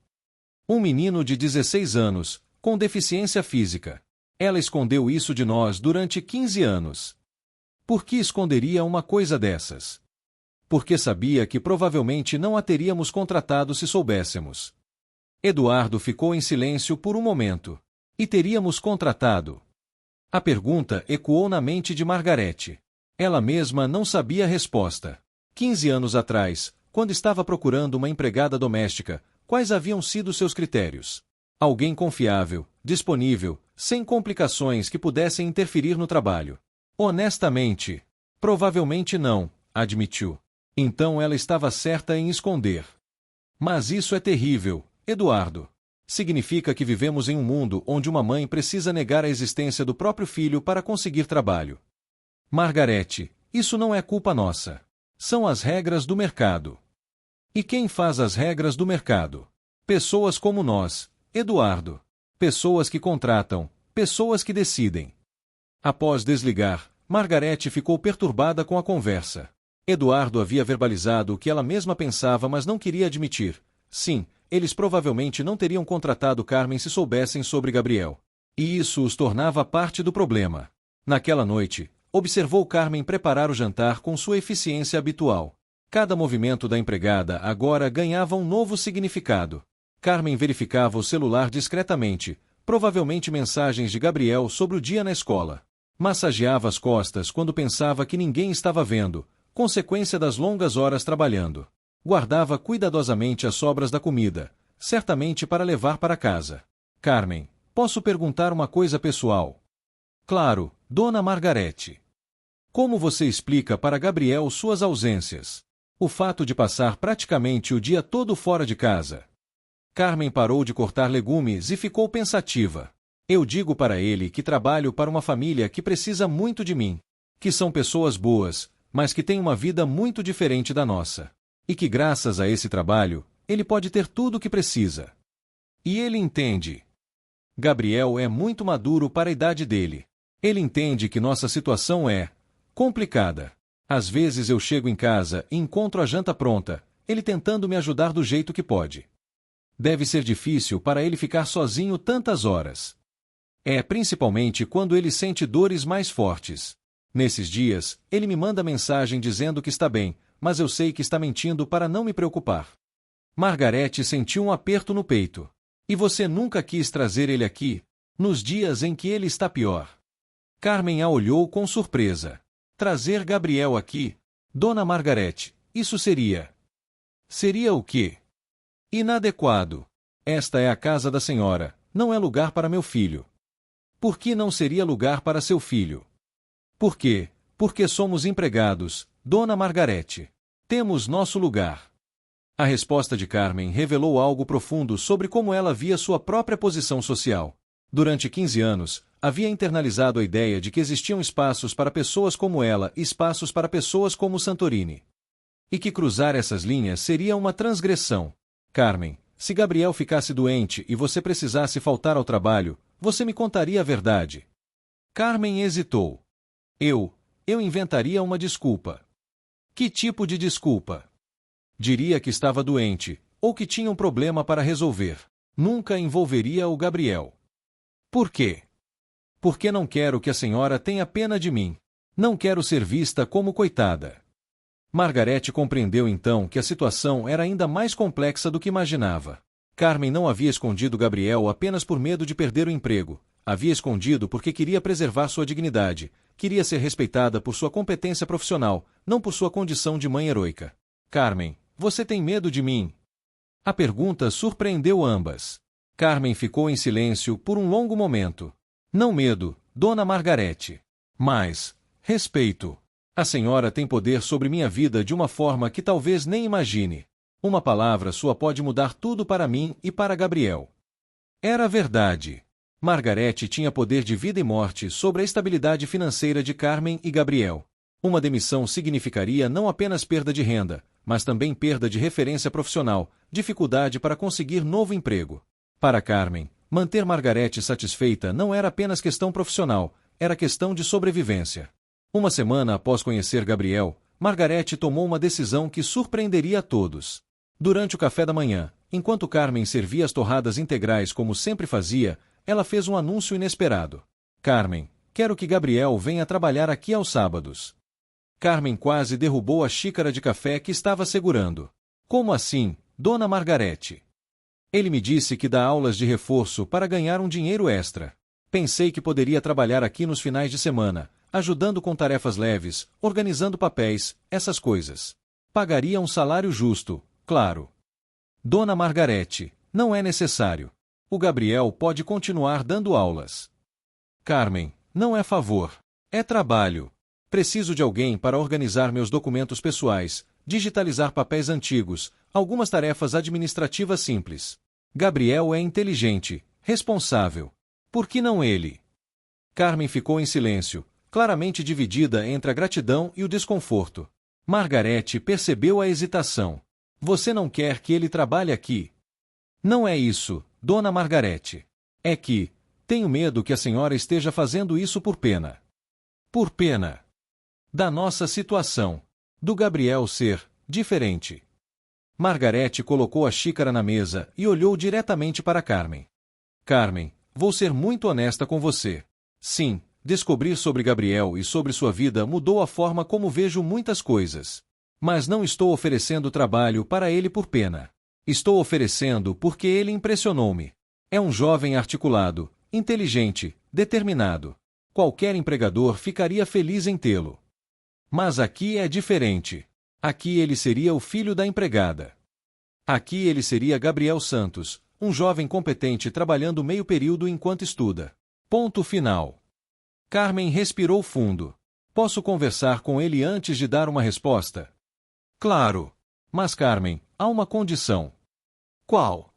[SPEAKER 1] Um menino de 16 anos, com deficiência física. Ela escondeu isso de nós durante 15 anos. Por que esconderia uma coisa dessas? Porque sabia que provavelmente não a teríamos contratado se soubéssemos. Eduardo ficou em silêncio por um momento. E teríamos contratado? A pergunta ecoou na mente de Margarete. Ela mesma não sabia a resposta. 15 anos atrás, quando estava procurando uma empregada doméstica, quais haviam sido seus critérios? Alguém confiável, disponível, sem complicações que pudessem interferir no trabalho. Honestamente, provavelmente não, admitiu. Então ela estava certa em esconder. Mas isso é terrível, Eduardo. Significa que vivemos em um mundo onde uma mãe precisa negar a existência do próprio filho para conseguir trabalho. Margarete, isso não é culpa nossa. São as regras do mercado. E quem faz as regras do mercado? Pessoas como nós, Eduardo. Pessoas que contratam, pessoas que decidem. Após desligar, Margarete ficou perturbada com a conversa. Eduardo havia verbalizado o que ela mesma pensava, mas não queria admitir. Sim, eles provavelmente não teriam contratado Carmen se soubessem sobre Gabriel. E isso os tornava parte do problema. Naquela noite, observou Carmen preparar o jantar com sua eficiência habitual. Cada movimento da empregada agora ganhava um novo significado. Carmen verificava o celular discretamente, provavelmente mensagens de Gabriel sobre o dia na escola. Massageava as costas quando pensava que ninguém estava vendo, consequência das longas horas trabalhando. Guardava cuidadosamente as sobras da comida, certamente para levar para casa. Carmen, posso perguntar uma coisa pessoal? Claro, Dona Margarete. Como você explica para Gabriel suas ausências? O fato de passar praticamente o dia todo fora de casa. Carmen parou de cortar legumes e ficou pensativa. Eu digo para ele que trabalho para uma família que precisa muito de mim. Que são pessoas boas, mas que tem uma vida muito diferente da nossa. E que graças a esse trabalho, ele pode ter tudo o que precisa. E ele entende. Gabriel é muito maduro para a idade dele. Ele entende que nossa situação é complicada. Às vezes eu chego em casa e encontro a janta pronta, ele tentando me ajudar do jeito que pode. Deve ser difícil para ele ficar sozinho tantas horas. É principalmente quando ele sente dores mais fortes. Nesses dias, ele me manda mensagem dizendo que está bem, mas eu sei que está mentindo para não me preocupar. Margarete sentiu um aperto no peito. E você nunca quis trazer ele aqui, nos dias em que ele está pior. Carmen a olhou com surpresa. Trazer Gabriel aqui? Dona Margarete, isso seria... Seria o quê? Inadequado. Esta é a casa da senhora, não é lugar para meu filho. Por que não seria lugar para seu filho? Por quê? Porque somos empregados, Dona Margarete. Temos nosso lugar. A resposta de Carmen revelou algo profundo sobre como ela via sua própria posição social. Durante 15 anos, havia internalizado a ideia de que existiam espaços para pessoas como ela e espaços para pessoas como Santorini. E que cruzar essas linhas seria uma transgressão. Carmen, se Gabriel ficasse doente e você precisasse faltar ao trabalho, você me contaria a verdade. Carmen hesitou. Eu inventaria uma desculpa. Que tipo de desculpa? Diria que estava doente, ou que tinha um problema para resolver. Nunca envolveria o Gabriel. Por quê? Porque não quero que a senhora tenha pena de mim. Não quero ser vista como coitada. Margarete compreendeu então que a situação era ainda mais complexa do que imaginava. Carmen não havia escondido Gabriel apenas por medo de perder o emprego. Havia escondido porque queria preservar sua dignidade, queria ser respeitada por sua competência profissional, não por sua condição de mãe heroica. Carmen, você tem medo de mim? A pergunta surpreendeu ambas. Carmen ficou em silêncio por um longo momento. Não medo, Dona Margarete. Mas respeito. A senhora tem poder sobre minha vida de uma forma que talvez nem imagine. Uma palavra sua pode mudar tudo para mim e para Gabriel. Era verdade. Margarete tinha poder de vida e morte sobre a estabilidade financeira de Carmen e Gabriel. Uma demissão significaria não apenas perda de renda, mas também perda de referência profissional, dificuldade para conseguir novo emprego. Para Carmen, manter Margarete satisfeita não era apenas questão profissional, era questão de sobrevivência. Uma semana após conhecer Gabriel, Margarete tomou uma decisão que surpreenderia a todos. Durante o café da manhã, enquanto Carmen servia as torradas integrais como sempre fazia, ela fez um anúncio inesperado. Carmen, quero que Gabriel venha trabalhar aqui aos sábados. Carmen quase derrubou a xícara de café que estava segurando. Como assim, Dona Margarete? Ele me disse que dá aulas de reforço para ganhar um dinheiro extra. Pensei que poderia trabalhar aqui nos finais de semana, ajudando com tarefas leves, organizando papéis, essas coisas. Pagaria um salário justo, claro. Dona Margarete, não é necessário. O Gabriel pode continuar dando aulas. Carmen, não é favor. É trabalho. Preciso de alguém para organizar meus documentos pessoais, digitalizar papéis antigos, algumas tarefas administrativas simples. Gabriel é inteligente, responsável. Por que não ele? Carmen ficou em silêncio, claramente dividida entre a gratidão e o desconforto. Margarete percebeu a hesitação. Você não quer que ele trabalhe aqui? Não é isso, Dona Margarete. É que tenho medo que a senhora esteja fazendo isso por pena. Por pena da nossa situação, do Gabriel ser diferente. Margarete colocou a xícara na mesa e olhou diretamente para Carmen. Carmen, vou ser muito honesta com você. Sim, descobrir sobre Gabriel e sobre sua vida mudou a forma como vejo muitas coisas. Mas não estou oferecendo trabalho para ele por pena. Estou oferecendo porque ele impressionou-me. É um jovem articulado, inteligente, determinado. Qualquer empregador ficaria feliz em tê-lo. Mas aqui é diferente. Aqui ele seria o filho da empregada. Aqui ele seria Gabriel Santos, um jovem competente trabalhando meio período enquanto estuda. Ponto final. Carmen respirou fundo. Posso conversar com ele antes de dar uma resposta? Claro. Mas Carmen, há uma condição. Qual?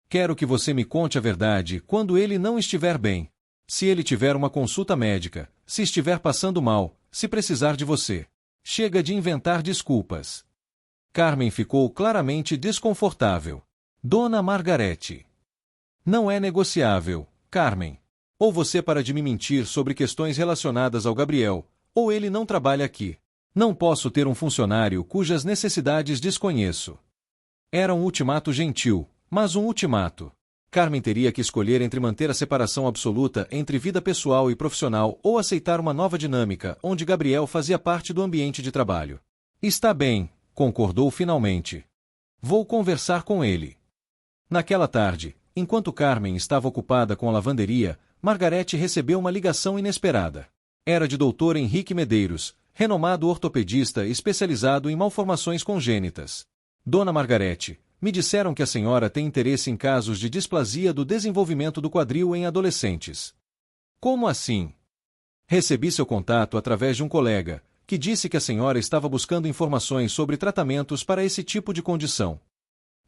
[SPEAKER 1] Quero que você me conte a verdade quando ele não estiver bem. Se ele tiver uma consulta médica, se estiver passando mal, se precisar de você. Chega de inventar desculpas. Carmen ficou claramente desconfortável. Dona Margarete. Não é negociável, Carmen. Ou você para de me mentir sobre questões relacionadas ao Gabriel, ou ele não trabalha aqui. Não posso ter um funcionário cujas necessidades desconheço. Era um ultimato gentil, mas um ultimato. Carmen teria que escolher entre manter a separação absoluta entre vida pessoal e profissional ou aceitar uma nova dinâmica onde Gabriel fazia parte do ambiente de trabalho. Está bem, concordou finalmente. Vou conversar com ele. Naquela tarde, enquanto Carmen estava ocupada com a lavanderia, Margarete recebeu uma ligação inesperada. Era de Dr. Henrique Medeiros, renomado ortopedista especializado em malformações congênitas. Dona Margarete, me disseram que a senhora tem interesse em casos de displasia do desenvolvimento do quadril em adolescentes. Como assim? Recebi seu contato através de um colega, que disse que a senhora estava buscando informações sobre tratamentos para esse tipo de condição.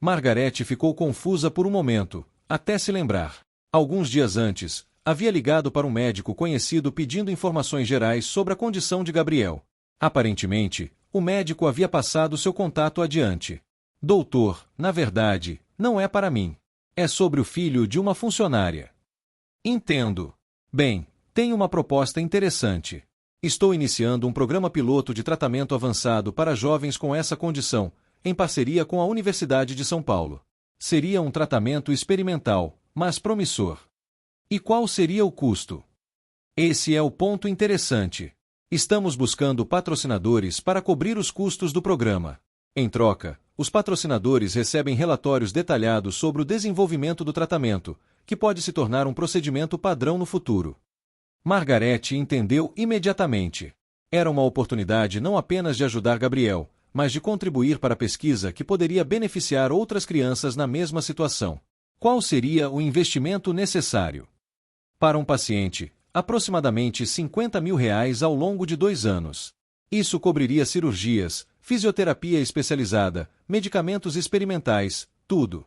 [SPEAKER 1] Margarete ficou confusa por um momento, até se lembrar. Alguns dias antes, havia ligado para um médico conhecido pedindo informações gerais sobre a condição de Gabriel. Aparentemente, o médico havia passado seu contato adiante. Doutor, na verdade, não é para mim. É sobre o filho de uma funcionária. Entendo. Bem, tenho uma proposta interessante. Estou iniciando um programa piloto de tratamento avançado para jovens com essa condição, em parceria com a Universidade de São Paulo. Seria um tratamento experimental, mas promissor. E qual seria o custo? Esse é o ponto interessante. Estamos buscando patrocinadores para cobrir os custos do programa. Em troca, os patrocinadores recebem relatórios detalhados sobre o desenvolvimento do tratamento, que pode se tornar um procedimento padrão no futuro. Margarete entendeu imediatamente. Era uma oportunidade não apenas de ajudar Gabriel, mas de contribuir para a pesquisa que poderia beneficiar outras crianças na mesma situação. Qual seria o investimento necessário? Para um paciente, aproximadamente R$50 mil ao longo de 2 anos. Isso cobriria cirurgias, fisioterapia especializada, medicamentos experimentais, tudo.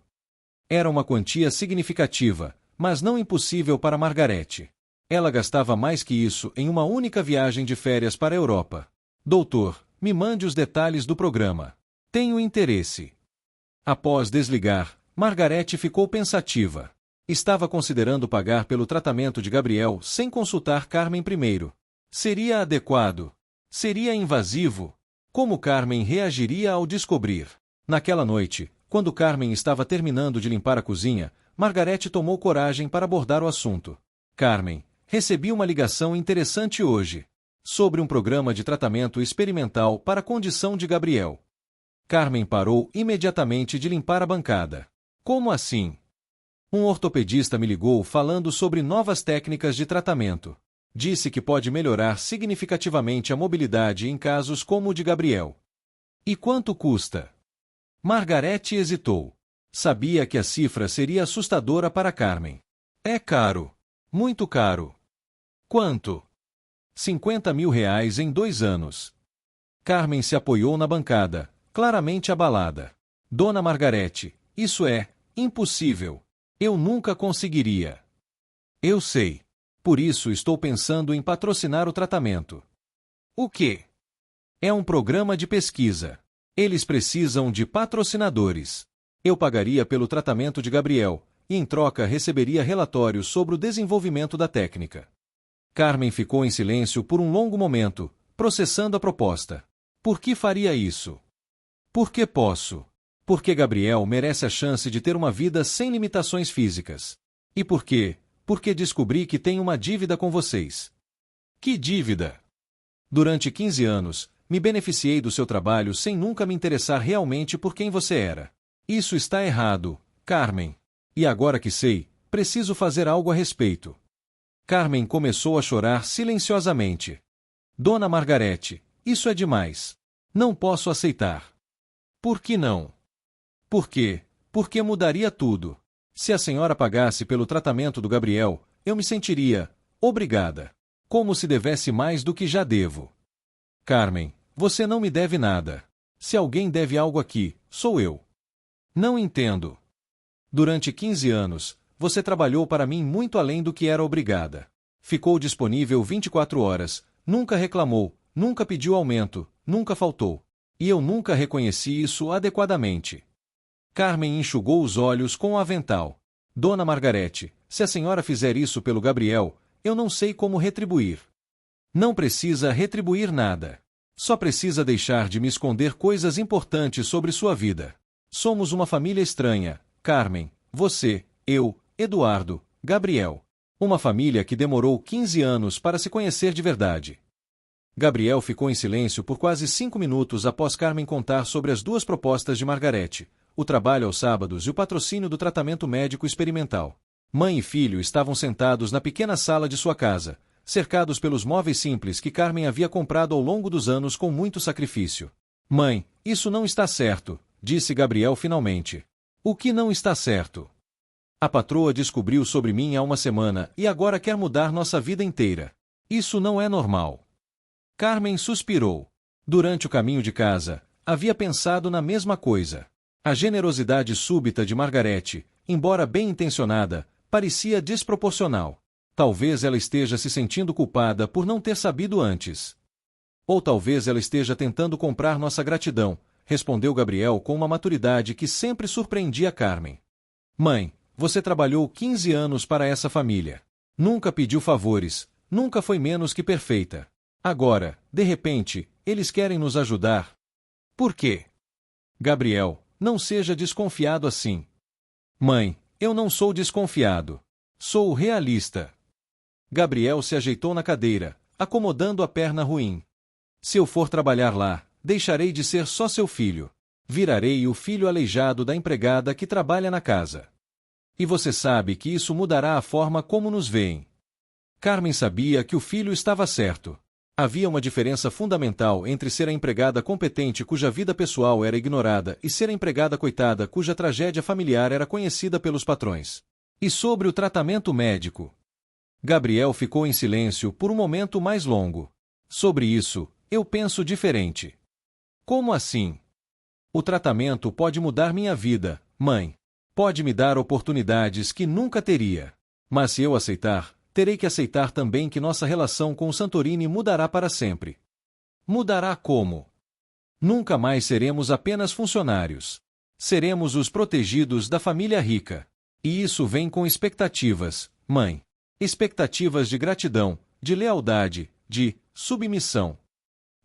[SPEAKER 1] Era uma quantia significativa, mas não impossível para Margarete. Ela gastava mais que isso em uma única viagem de férias para a Europa. Doutor, me mande os detalhes do programa. Tenho interesse. Após desligar, Margarete ficou pensativa. Estava considerando pagar pelo tratamento de Gabriel sem consultar Carmen primeiro. Seria adequado? Seria invasivo? Como Carmen reagiria ao descobrir? Naquela noite, quando Carmen estava terminando de limpar a cozinha, Margarete tomou coragem para abordar o assunto. Carmen, recebi uma ligação interessante hoje. Sobre um programa de tratamento experimental para a condição de Gabriel. Carmen parou imediatamente de limpar a bancada. Como assim? Um ortopedista me ligou falando sobre novas técnicas de tratamento. Disse que pode melhorar significativamente a mobilidade em casos como o de Gabriel. E quanto custa? Margarete hesitou. Sabia que a cifra seria assustadora para Carmen. É caro. Muito caro. Quanto? R$50 mil em 2 anos. Carmen se apoiou na bancada, claramente abalada. Dona Margarete, isso é impossível. Eu nunca conseguiria. Eu sei. Por isso estou pensando em patrocinar o tratamento. O quê? É um programa de pesquisa. Eles precisam de patrocinadores. Eu pagaria pelo tratamento de Gabriel, e em troca receberia relatórios sobre o desenvolvimento da técnica. Carmen ficou em silêncio por um longo momento, processando a proposta. Por que faria isso? Porque posso. Porque Gabriel merece a chance de ter uma vida sem limitações físicas. E por quê? Porque descobri que tenho uma dívida com vocês. Que dívida? Durante 15 anos, me beneficiei do seu trabalho sem nunca me interessar realmente por quem você era. Isso está errado, Carmen. E agora que sei, preciso fazer algo a respeito. Carmen começou a chorar silenciosamente. Dona Margarete, isso é demais. Não posso aceitar. Por que não? Por quê? Porque mudaria tudo. Se a senhora pagasse pelo tratamento do Gabriel, eu me sentiria obrigada. Como se devesse mais do que já devo. Carmen, você não me deve nada. Se alguém deve algo aqui, sou eu. Não entendo. Durante 15 anos, você trabalhou para mim muito além do que era obrigada. Ficou disponível 24 horas, nunca reclamou, nunca pediu aumento, nunca faltou. E eu nunca reconheci isso adequadamente. Carmen enxugou os olhos com o avental. Dona Margarete, se a senhora fizer isso pelo Gabriel, eu não sei como retribuir. Não precisa retribuir nada. Só precisa deixar de me esconder coisas importantes sobre sua vida. Somos uma família estranha, Carmen, você, eu, Eduardo, Gabriel. Uma família que demorou 15 anos para se conhecer de verdade. Gabriel ficou em silêncio por quase 5 minutos após Carmen contar sobre as duas propostas de Margarete, o trabalho aos sábados e o patrocínio do tratamento médico experimental. Mãe e filho estavam sentados na pequena sala de sua casa, cercados pelos móveis simples que Carmen havia comprado ao longo dos anos com muito sacrifício. Mãe, isso não está certo, disse Gabriel finalmente. O que não está certo? A patroa descobriu sobre mim há uma semana e agora quer mudar nossa vida inteira. Isso não é normal. Carmen suspirou. Durante o caminho de casa, havia pensado na mesma coisa. A generosidade súbita de Margarete, embora bem-intencionada, parecia desproporcional. Talvez ela esteja se sentindo culpada por não ter sabido antes. Ou talvez ela esteja tentando comprar nossa gratidão, respondeu Gabriel com uma maturidade que sempre surpreendia Carmen. Mãe, você trabalhou 15 anos para essa família. Nunca pediu favores, nunca foi menos que perfeita. Agora, de repente, eles querem nos ajudar. Por quê? Gabriel, não seja desconfiado assim. Mãe, eu não sou desconfiado. Sou realista. Gabriel se ajeitou na cadeira, acomodando a perna ruim. Se eu for trabalhar lá, deixarei de ser só seu filho. Virarei o filho aleijado da empregada que trabalha na casa. E você sabe que isso mudará a forma como nos veem. Carmen sabia que o filho estava certo. Havia uma diferença fundamental entre ser a empregada competente cuja vida pessoal era ignorada e ser a empregada coitada cuja tragédia familiar era conhecida pelos patrões. E sobre o tratamento médico? Gabriel ficou em silêncio por um momento mais longo. Sobre isso, eu penso diferente. Como assim? O tratamento pode mudar minha vida, mãe. Pode me dar oportunidades que nunca teria. Mas se eu aceitar, terei que aceitar também que nossa relação com o Santorini mudará para sempre. Mudará como? Nunca mais seremos apenas funcionários. Seremos os protegidos da família rica. E isso vem com expectativas, mãe. Expectativas de gratidão, de lealdade, de submissão.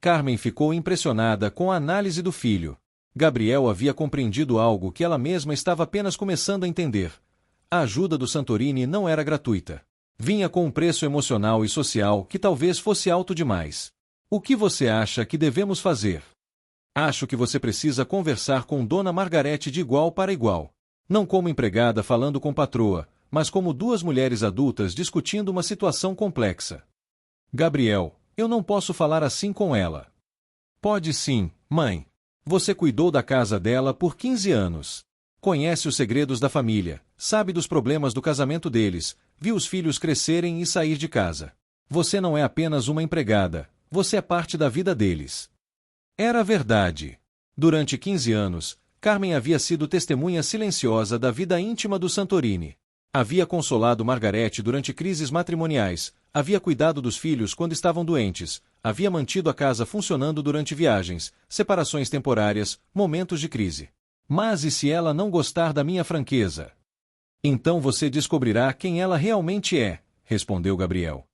[SPEAKER 1] Carmen ficou impressionada com a análise do filho. Gabriel havia compreendido algo que ela mesma estava apenas começando a entender. A ajuda do Santorini não era gratuita. Vinha com um preço emocional e social que talvez fosse alto demais. O que você acha que devemos fazer? Acho que você precisa conversar com Dona Margarete de igual para igual. Não como empregada falando com patroa, mas como duas mulheres adultas discutindo uma situação complexa. Gabriel, eu não posso falar assim com ela. Pode sim, mãe. Você cuidou da casa dela por 15 anos. Conhece os segredos da família, sabe dos problemas do casamento deles, viu os filhos crescerem e sair de casa. Você não é apenas uma empregada, você é parte da vida deles. Era verdade. Durante 15 anos, Carmen havia sido testemunha silenciosa da vida íntima do Santorini. Havia consolado Margarete durante crises matrimoniais, havia cuidado dos filhos quando estavam doentes, havia mantido a casa funcionando durante viagens, separações temporárias, momentos de crise. Mas e se ela não gostar da minha franqueza? Então você descobrirá quem ela realmente é, respondeu Gabriel.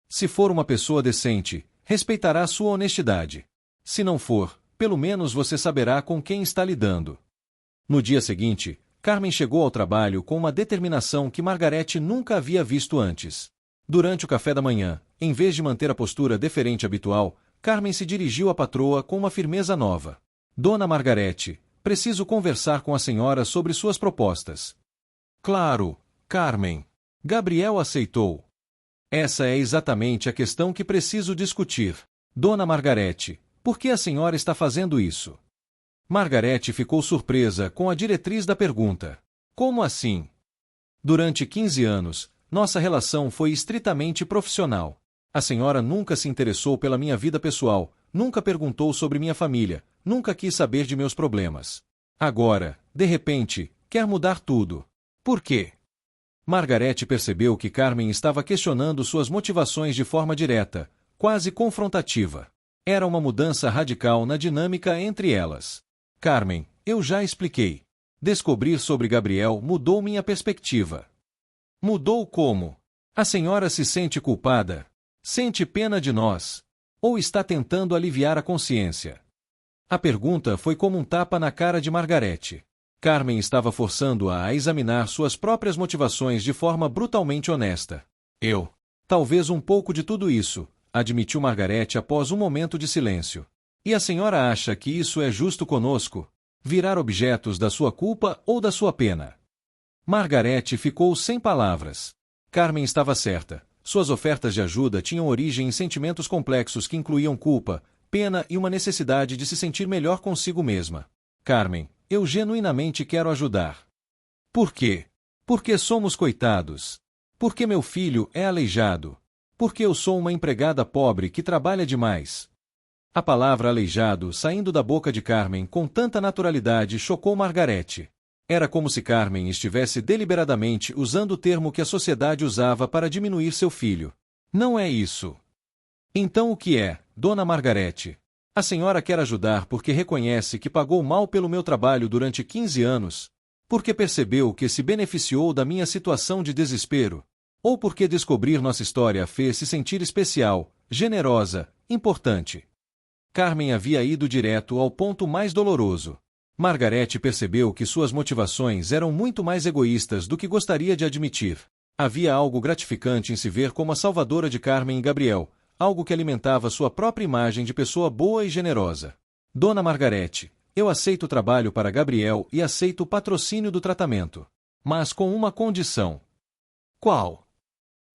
[SPEAKER 1] Se for uma pessoa decente, respeitará sua honestidade. Se não for, pelo menos você saberá com quem está lidando. No dia seguinte, Carmen chegou ao trabalho com uma determinação que Margarete nunca havia visto antes. Durante o café da manhã, em vez de manter a postura deferente habitual, Carmen se dirigiu à patroa com uma firmeza nova. Dona Margarete, preciso conversar com a senhora sobre suas propostas. Claro, Carmen. Gabriel aceitou. Essa é exatamente a questão que preciso discutir. Dona Margarete, por que a senhora está fazendo isso? Margarete ficou surpresa com a diretriz da pergunta. Como assim? Durante 15 anos, nossa relação foi estritamente profissional. A senhora nunca se interessou pela minha vida pessoal, nunca perguntou sobre minha família, nunca quis saber de meus problemas. Agora, de repente, quer mudar tudo. Por quê? Margarete percebeu que Carmen estava questionando suas motivações de forma direta, quase confrontativa. Era uma mudança radical na dinâmica entre elas. Carmen, eu já expliquei. Descobrir sobre Gabriel mudou minha perspectiva. Mudou como? A senhora se sente culpada? Sente pena de nós? Ou está tentando aliviar a consciência? A pergunta foi como um tapa na cara de Margarete. Carmen estava forçando-a a examinar suas próprias motivações de forma brutalmente honesta. Talvez um pouco de tudo isso, admitiu Margarete após um momento de silêncio. E a senhora acha que isso é justo conosco? Virar objetos da sua culpa ou da sua pena? Margarete ficou sem palavras. Carmen estava certa. Suas ofertas de ajuda tinham origem em sentimentos complexos que incluíam culpa, pena e uma necessidade de se sentir melhor consigo mesma. Carmen, eu genuinamente quero ajudar. Por quê? Porque somos coitados. Porque meu filho é aleijado. Porque eu sou uma empregada pobre que trabalha demais. A palavra aleijado saindo da boca de Carmen com tanta naturalidade chocou Margarete. Era como se Carmen estivesse deliberadamente usando o termo que a sociedade usava para diminuir seu filho. Não é isso. Então o que é, Dona Margarete? A senhora quer ajudar porque reconhece que pagou mal pelo meu trabalho durante 15 anos? Porque percebeu que se beneficiou da minha situação de desespero? Ou porque descobrir nossa história a fez se sentir especial, generosa, importante? Carmen havia ido direto ao ponto mais doloroso. Margarete percebeu que suas motivações eram muito mais egoístas do que gostaria de admitir. Havia algo gratificante em se ver como a salvadora de Carmen e Gabriel, algo que alimentava sua própria imagem de pessoa boa e generosa. Dona Margarete, eu aceito o trabalho para Gabriel e aceito o patrocínio do tratamento. Mas com uma condição. Qual?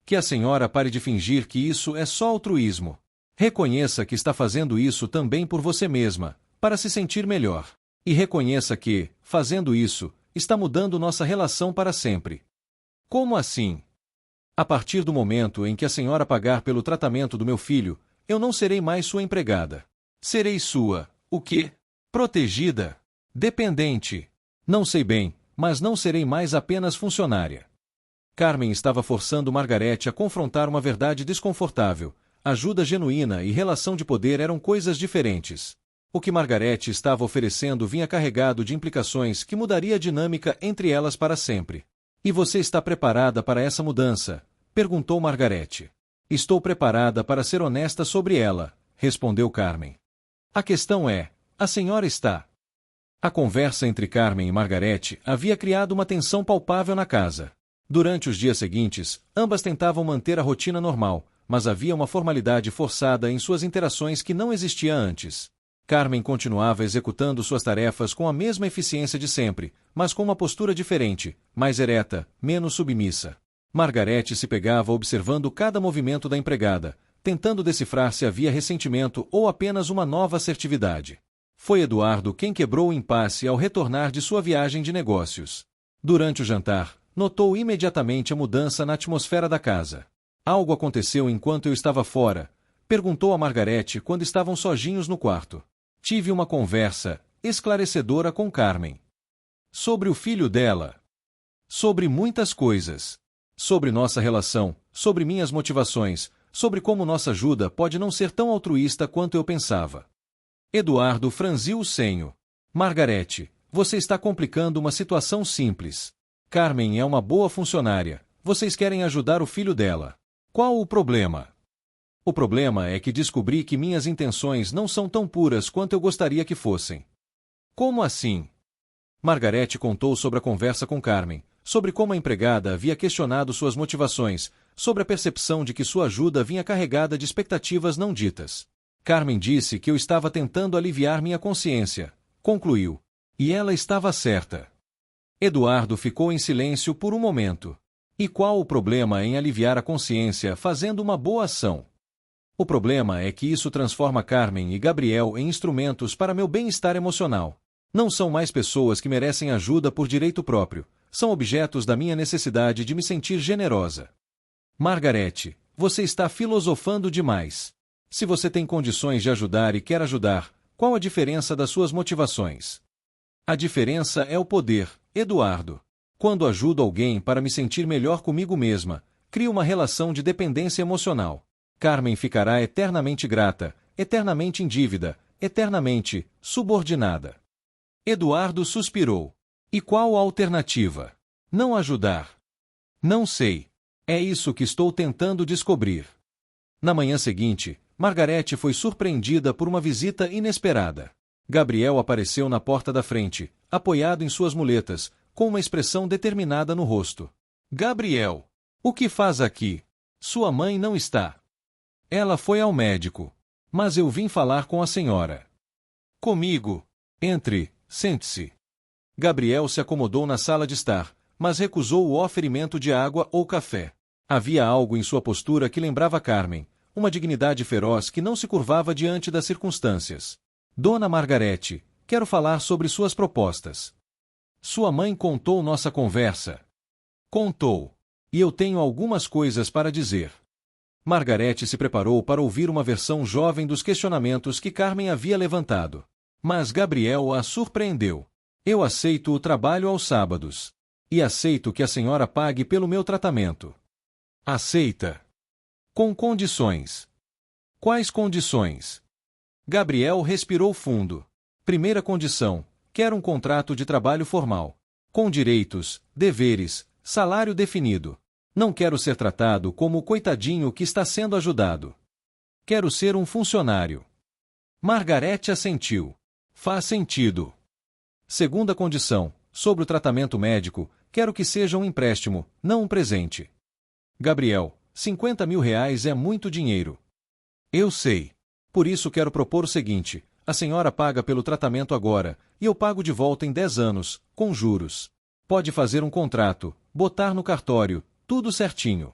[SPEAKER 1] Que a senhora pare de fingir que isso é só altruísmo. Reconheça que está fazendo isso também por você mesma, para se sentir melhor. E reconheça que, fazendo isso, está mudando nossa relação para sempre. Como assim? A partir do momento em que a senhora pagar pelo tratamento do meu filho, eu não serei mais sua empregada. Serei sua, o quê? Protegida? Dependente? Não sei bem, mas não serei mais apenas funcionária. Carmen estava forçando Margarete a confrontar uma verdade desconfortável. Ajuda genuína e relação de poder eram coisas diferentes. O que Margarete estava oferecendo vinha carregado de implicações que mudaria a dinâmica entre elas para sempre. E você está preparada para essa mudança? Perguntou Margarete. Estou preparada para ser honesta sobre ela, respondeu Carmen. A questão é, a senhora está? A conversa entre Carmen e Margarete havia criado uma tensão palpável na casa. Durante os dias seguintes, ambas tentavam manter a rotina normal, mas havia uma formalidade forçada em suas interações que não existia antes. Carmen continuava executando suas tarefas com a mesma eficiência de sempre, mas com uma postura diferente, mais ereta, menos submissa. Margarete se pegava observando cada movimento da empregada, tentando decifrar se havia ressentimento ou apenas uma nova assertividade. Foi Eduardo quem quebrou o impasse ao retornar de sua viagem de negócios. Durante o jantar, notou imediatamente a mudança na atmosfera da casa. Algo aconteceu enquanto eu estava fora, perguntou a Margarete quando estavam sozinhos no quarto. Tive uma conversa esclarecedora com Carmen. Sobre o filho dela. Sobre muitas coisas. Sobre nossa relação, sobre minhas motivações, sobre como nossa ajuda pode não ser tão altruísta quanto eu pensava. Eduardo franziu o senho. Margarete, você está complicando uma situação simples. Carmen é uma boa funcionária. Vocês querem ajudar o filho dela. Qual o problema? O problema é que descobri que minhas intenções não são tão puras quanto eu gostaria que fossem. Como assim? Margarete contou sobre a conversa com Carmen, sobre como a empregada havia questionado suas motivações, sobre a percepção de que sua ajuda vinha carregada de expectativas não ditas. Carmen disse que eu estava tentando aliviar minha consciência, concluiu. E ela estava certa. Eduardo ficou em silêncio por um momento. E qual o problema em aliviar a consciência fazendo uma boa ação? O problema é que isso transforma Carmen e Gabriel em instrumentos para meu bem-estar emocional. Não são mais pessoas que merecem ajuda por direito próprio, são objetos da minha necessidade de me sentir generosa. Margarete, você está filosofando demais. Se você tem condições de ajudar e quer ajudar, qual a diferença das suas motivações? A diferença é o poder, Eduardo. Quando ajudo alguém para me sentir melhor comigo mesma, crio uma relação de dependência emocional. Carmen ficará eternamente grata, eternamente em dívida, eternamente subordinada. Eduardo suspirou. E qual a alternativa? Não ajudar? Não sei. É isso que estou tentando descobrir. Na manhã seguinte, Margarete foi surpreendida por uma visita inesperada. Gabriel apareceu na porta da frente, apoiado em suas muletas, com uma expressão determinada no rosto. Gabriel, o que faz aqui? Sua mãe não está. Ela foi ao médico. Mas eu vim falar com a senhora. Comigo. Entre, sente-se. Gabriel se acomodou na sala de estar, mas recusou o oferimento de água ou café. Havia algo em sua postura que lembrava Carmen, uma dignidade feroz que não se curvava diante das circunstâncias. Dona Margarete, quero falar sobre suas propostas. Sua mãe contou nossa conversa. Contou. E eu tenho algumas coisas para dizer. Margarete se preparou para ouvir uma versão jovem dos questionamentos que Carmen havia levantado. Mas Gabriel a surpreendeu. Eu aceito o trabalho aos sábados. E aceito que a senhora pague pelo meu tratamento. Aceita. Com condições. Quais condições? Gabriel respirou fundo. Primeira condição: quero um contrato de trabalho formal. Com direitos, deveres, salário definido. Não quero ser tratado como o coitadinho que está sendo ajudado. Quero ser um funcionário. Margarete assentiu. Faz sentido. Segunda condição: sobre o tratamento médico, quero que seja um empréstimo, não um presente. Gabriel, R$ 50.000 é muito dinheiro. Eu sei. Por isso quero propor o seguinte: a senhora paga pelo tratamento agora, e eu pago de volta em 10 anos, com juros. Pode fazer um contrato, botar no cartório, tudo certinho.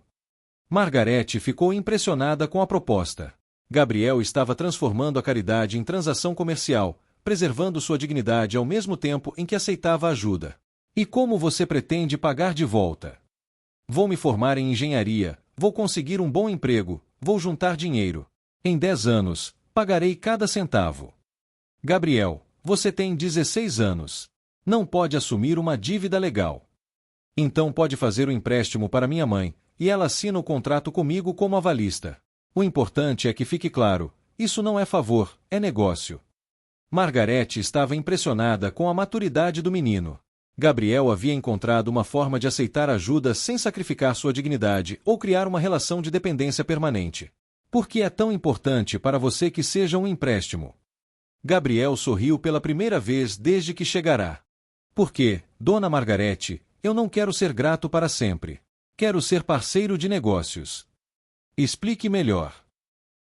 [SPEAKER 1] Margarete ficou impressionada com a proposta. Gabriel estava transformando a caridade em transação comercial, preservando sua dignidade ao mesmo tempo em que aceitava ajuda. E como você pretende pagar de volta? Vou me formar em engenharia, vou conseguir um bom emprego, vou juntar dinheiro. Em 10 anos, pagarei cada centavo. Gabriel, você tem 16 anos. Não pode assumir uma dívida legal. Então pode fazer o empréstimo para minha mãe, e ela assina o contrato comigo como avalista. O importante é que fique claro, isso não é favor, é negócio. Margarete estava impressionada com a maturidade do menino. Gabriel havia encontrado uma forma de aceitar ajuda sem sacrificar sua dignidade ou criar uma relação de dependência permanente. Por que é tão importante para você que seja um empréstimo? Gabriel sorriu pela primeira vez desde que chegará. Porque, Dona Margarete, eu não quero ser grato para sempre. Quero ser parceiro de negócios. Explique melhor.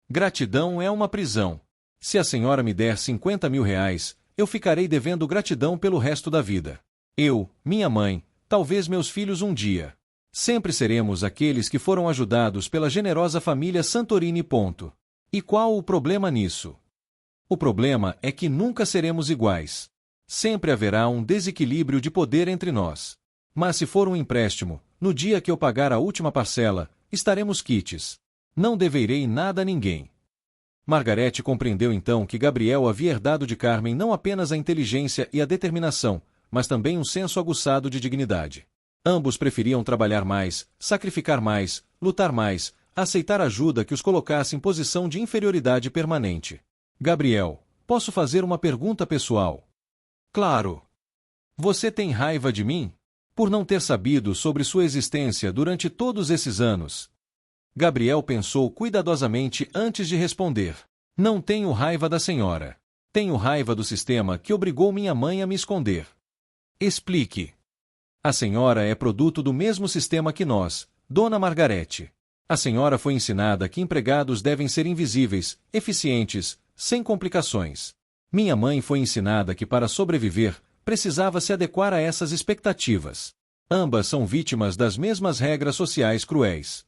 [SPEAKER 1] Gratidão é uma prisão. Se a senhora me der R$ 50.000, eu ficarei devendo gratidão pelo resto da vida. Eu, minha mãe, talvez meus filhos um dia. Sempre seremos aqueles que foram ajudados pela generosa família Santorini. Ponto. E qual o problema nisso? O problema é que nunca seremos iguais. Sempre haverá um desequilíbrio de poder entre nós. Mas se for um empréstimo, no dia que eu pagar a última parcela, estaremos quites. Não deverei nada a ninguém. Margarete compreendeu então que Gabriel havia herdado de Carmen não apenas a inteligência e a determinação, mas também um senso aguçado de dignidade. Ambos preferiam trabalhar mais, sacrificar mais, lutar mais, aceitar ajuda que os colocasse em posição de inferioridade permanente. Gabriel, posso fazer uma pergunta pessoal? Claro. Você tem raiva de mim? Por não ter sabido sobre sua existência durante todos esses anos? Gabriel pensou cuidadosamente antes de responder. Não tenho raiva da senhora. Tenho raiva do sistema que obrigou minha mãe a me esconder. Explique. A senhora é produto do mesmo sistema que nós, Dona Margarete. A senhora foi ensinada que empregados devem ser invisíveis, eficientes, sem complicações. Minha mãe foi ensinada que para sobreviver, precisava se adequar a essas expectativas. Ambas são vítimas das mesmas regras sociais cruéis.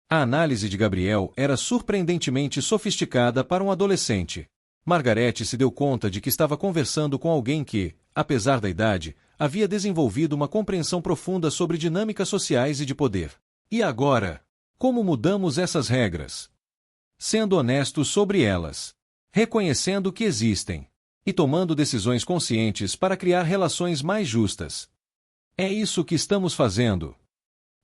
[SPEAKER 1] A análise de Gabriel era surpreendentemente sofisticada para um adolescente. Margarete se deu conta de que estava conversando com alguém que, apesar da idade, havia desenvolvido uma compreensão profunda sobre dinâmicas sociais e de poder. E agora? Como mudamos essas regras? Sendo honestos sobre elas. Reconhecendo que existem. E tomando decisões conscientes para criar relações mais justas. É isso que estamos fazendo.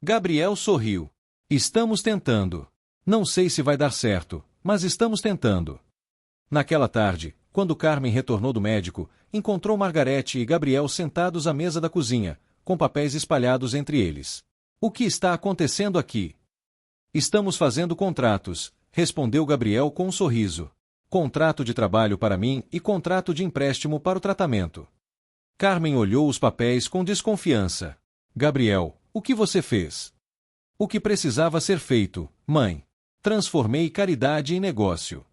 [SPEAKER 1] Gabriel sorriu. Estamos tentando. Não sei se vai dar certo, mas estamos tentando. Naquela tarde, quando Carmen retornou do médico, encontrou Margarete e Gabriel sentados à mesa da cozinha, com papéis espalhados entre eles. O que está acontecendo aqui? Estamos fazendo contratos, respondeu Gabriel com um sorriso. Contrato de trabalho para mim e contrato de empréstimo para o tratamento. Carmen olhou os papéis com desconfiança. Gabriel, o que você fez? O que precisava ser feito, mãe. Transformei caridade em negócio.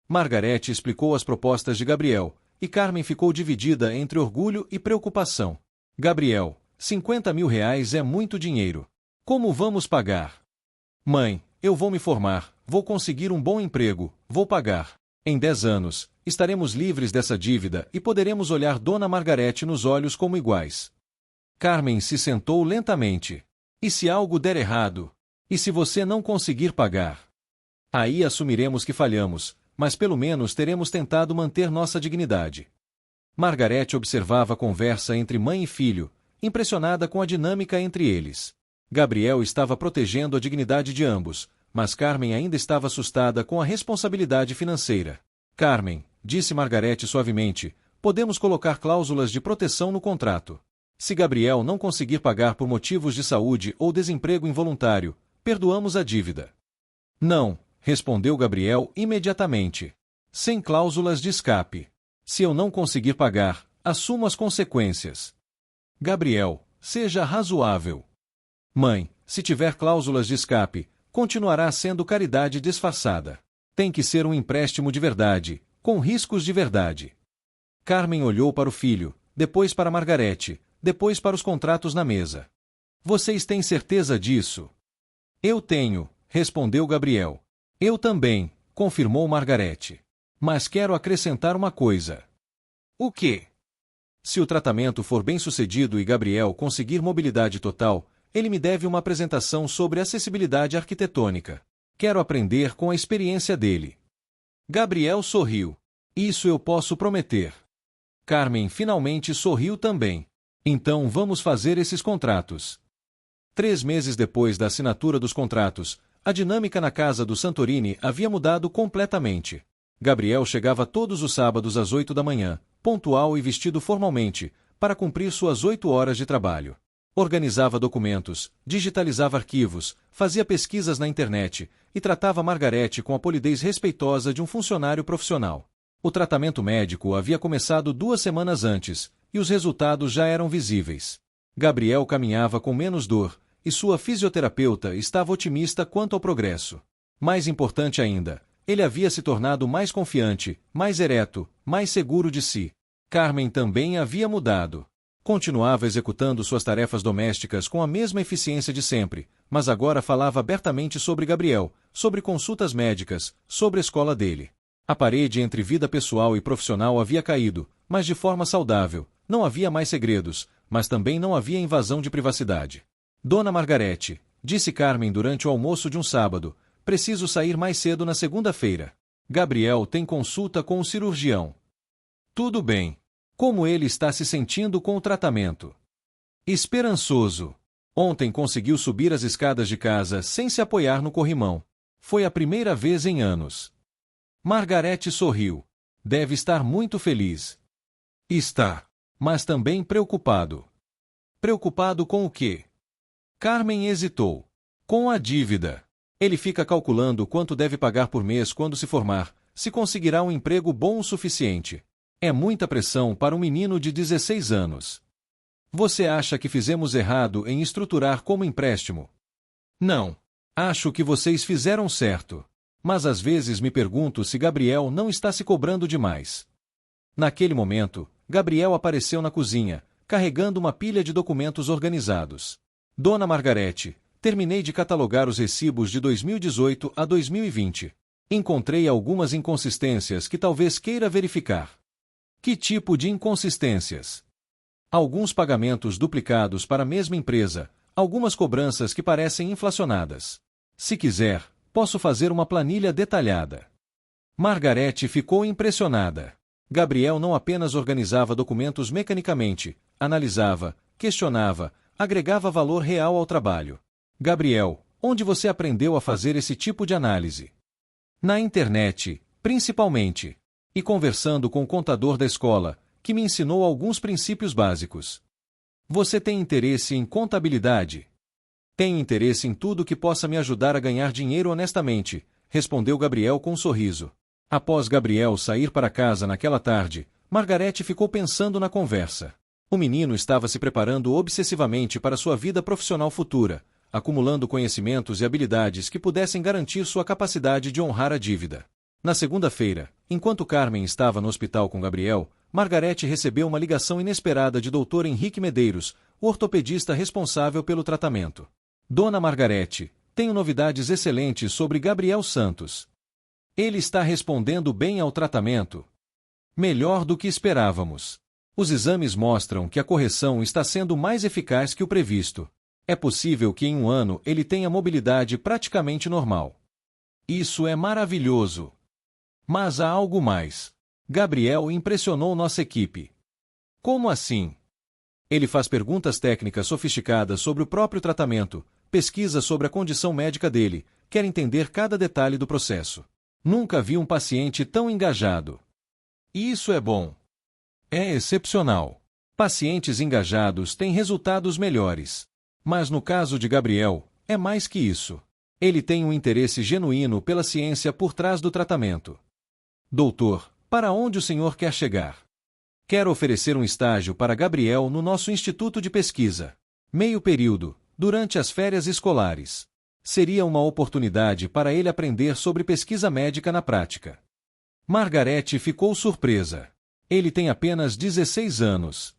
[SPEAKER 1] Margarete explicou as propostas de Gabriel, e Carmen ficou dividida entre orgulho e preocupação. Gabriel, 50 mil reais é muito dinheiro. Como vamos pagar? Mãe, eu vou me formar, vou conseguir um bom emprego, vou pagar. Em 10 anos, estaremos livres dessa dívida e poderemos olhar Dona Margarete nos olhos como iguais. Carmen se sentou lentamente. E se algo der errado? E se você não conseguir pagar? Aí assumiremos que falhamos, mas pelo menos teremos tentado manter nossa dignidade. Margarete observava a conversa entre mãe e filho, impressionada com a dinâmica entre eles. Gabriel estava protegendo a dignidade de ambos, mas Carmen ainda estava assustada com a responsabilidade financeira. Carmen, disse Margarete suavemente, podemos colocar cláusulas de proteção no contrato. Se Gabriel não conseguir pagar por motivos de saúde ou desemprego involuntário, perdoamos a dívida. Não, respondeu Gabriel imediatamente. Sem cláusulas de escape. Se eu não conseguir pagar, assumo as consequências. Gabriel, seja razoável. Mãe, se tiver cláusulas de escape, continuará sendo caridade disfarçada. Tem que ser um empréstimo de verdade, com riscos de verdade. Carmen olhou para o filho, depois para Margarete, depois para os contratos na mesa. Vocês têm certeza disso? Eu tenho, respondeu Gabriel. Eu também, confirmou Margarete. Mas quero acrescentar uma coisa. O quê? Se o tratamento for bem-sucedido e Gabriel conseguir mobilidade total, ele me deve uma apresentação sobre acessibilidade arquitetônica. Quero aprender com a experiência dele. Gabriel sorriu. Isso eu posso prometer. Carmen finalmente sorriu também. Então vamos fazer esses contratos. 3 meses depois da assinatura dos contratos, a dinâmica na casa do Santorini havia mudado completamente. Gabriel chegava todos os sábados às 8 da manhã, pontual e vestido formalmente, para cumprir suas 8 horas de trabalho. Organizava documentos, digitalizava arquivos, fazia pesquisas na internet e tratava Margarete com a polidez respeitosa de um funcionário profissional. O tratamento médico havia começado 2 semanas antes, e os resultados já eram visíveis. Gabriel caminhava com menos dor, e sua fisioterapeuta estava otimista quanto ao progresso. Mais importante ainda, ele havia se tornado mais confiante, mais ereto, mais seguro de si. Carmen também havia mudado. Continuava executando suas tarefas domésticas com a mesma eficiência de sempre, mas agora falava abertamente sobre Gabriel, sobre consultas médicas, sobre a escola dele. A parede entre vida pessoal e profissional havia caído, mas de forma saudável. Não havia mais segredos, mas também não havia invasão de privacidade. Dona Margarete, disse Carmen durante o almoço de um sábado, preciso sair mais cedo na segunda-feira. Gabriel tem consulta com o cirurgião. Tudo bem. Como ele está se sentindo com o tratamento? Esperançoso. Ontem conseguiu subir as escadas de casa sem se apoiar no corrimão. Foi a primeira vez em anos. Margarete sorriu. Deve estar muito feliz. Está. Mas também preocupado. Preocupado com o quê? Carmen hesitou. Com a dívida. Ele fica calculando quanto deve pagar por mês quando se formar, se conseguirá um emprego bom o suficiente. É muita pressão para um menino de 16 anos. Você acha que fizemos errado em estruturar como empréstimo? Não. Acho que vocês fizeram certo. Mas às vezes me pergunto se Gabriel não está se cobrando demais. Naquele momento, Gabriel apareceu na cozinha, carregando uma pilha de documentos organizados. Dona Margarete, terminei de catalogar os recibos de 2018 a 2020. Encontrei algumas inconsistências que talvez queira verificar. Que tipo de inconsistências? Alguns pagamentos duplicados para a mesma empresa, algumas cobranças que parecem inflacionadas. Se quiser, posso fazer uma planilha detalhada. Margarete ficou impressionada. Gabriel não apenas organizava documentos mecanicamente, analisava, questionava, agregava valor real ao trabalho. Gabriel, onde você aprendeu a fazer esse tipo de análise? Na internet, principalmente. E conversando com o contador da escola, que me ensinou alguns princípios básicos. Você tem interesse em contabilidade? Tenho interesse em tudo que possa me ajudar a ganhar dinheiro honestamente, respondeu Gabriel com um sorriso. Após Gabriel sair para casa naquela tarde, Margarete ficou pensando na conversa. O menino estava se preparando obsessivamente para sua vida profissional futura, acumulando conhecimentos e habilidades que pudessem garantir sua capacidade de honrar a dívida. Na segunda-feira, enquanto Carmen estava no hospital com Gabriel, Margarete recebeu uma ligação inesperada de Dr. Henrique Medeiros, o ortopedista responsável pelo tratamento. Dona Margarete, tenho novidades excelentes sobre Gabriel Santos. Ele está respondendo bem ao tratamento. Melhor do que esperávamos. Os exames mostram que a correção está sendo mais eficaz que o previsto. É possível que em um ano ele tenha mobilidade praticamente normal. Isso é maravilhoso. Mas há algo mais. Gabriel impressionou nossa equipe. Como assim? Ele faz perguntas técnicas sofisticadas sobre o próprio tratamento, pesquisa sobre a condição médica dele, quer entender cada detalhe do processo. Nunca vi um paciente tão engajado. Isso é bom. É excepcional. Pacientes engajados têm resultados melhores. Mas no caso de Gabriel, é mais que isso. Ele tem um interesse genuíno pela ciência por trás do tratamento. Doutor, para onde o senhor quer chegar? Quero oferecer um estágio para Gabriel no nosso instituto de pesquisa. Meio período, durante as férias escolares. Seria uma oportunidade para ele aprender sobre pesquisa médica na prática. Margarete ficou surpresa. Ele tem apenas 16 anos.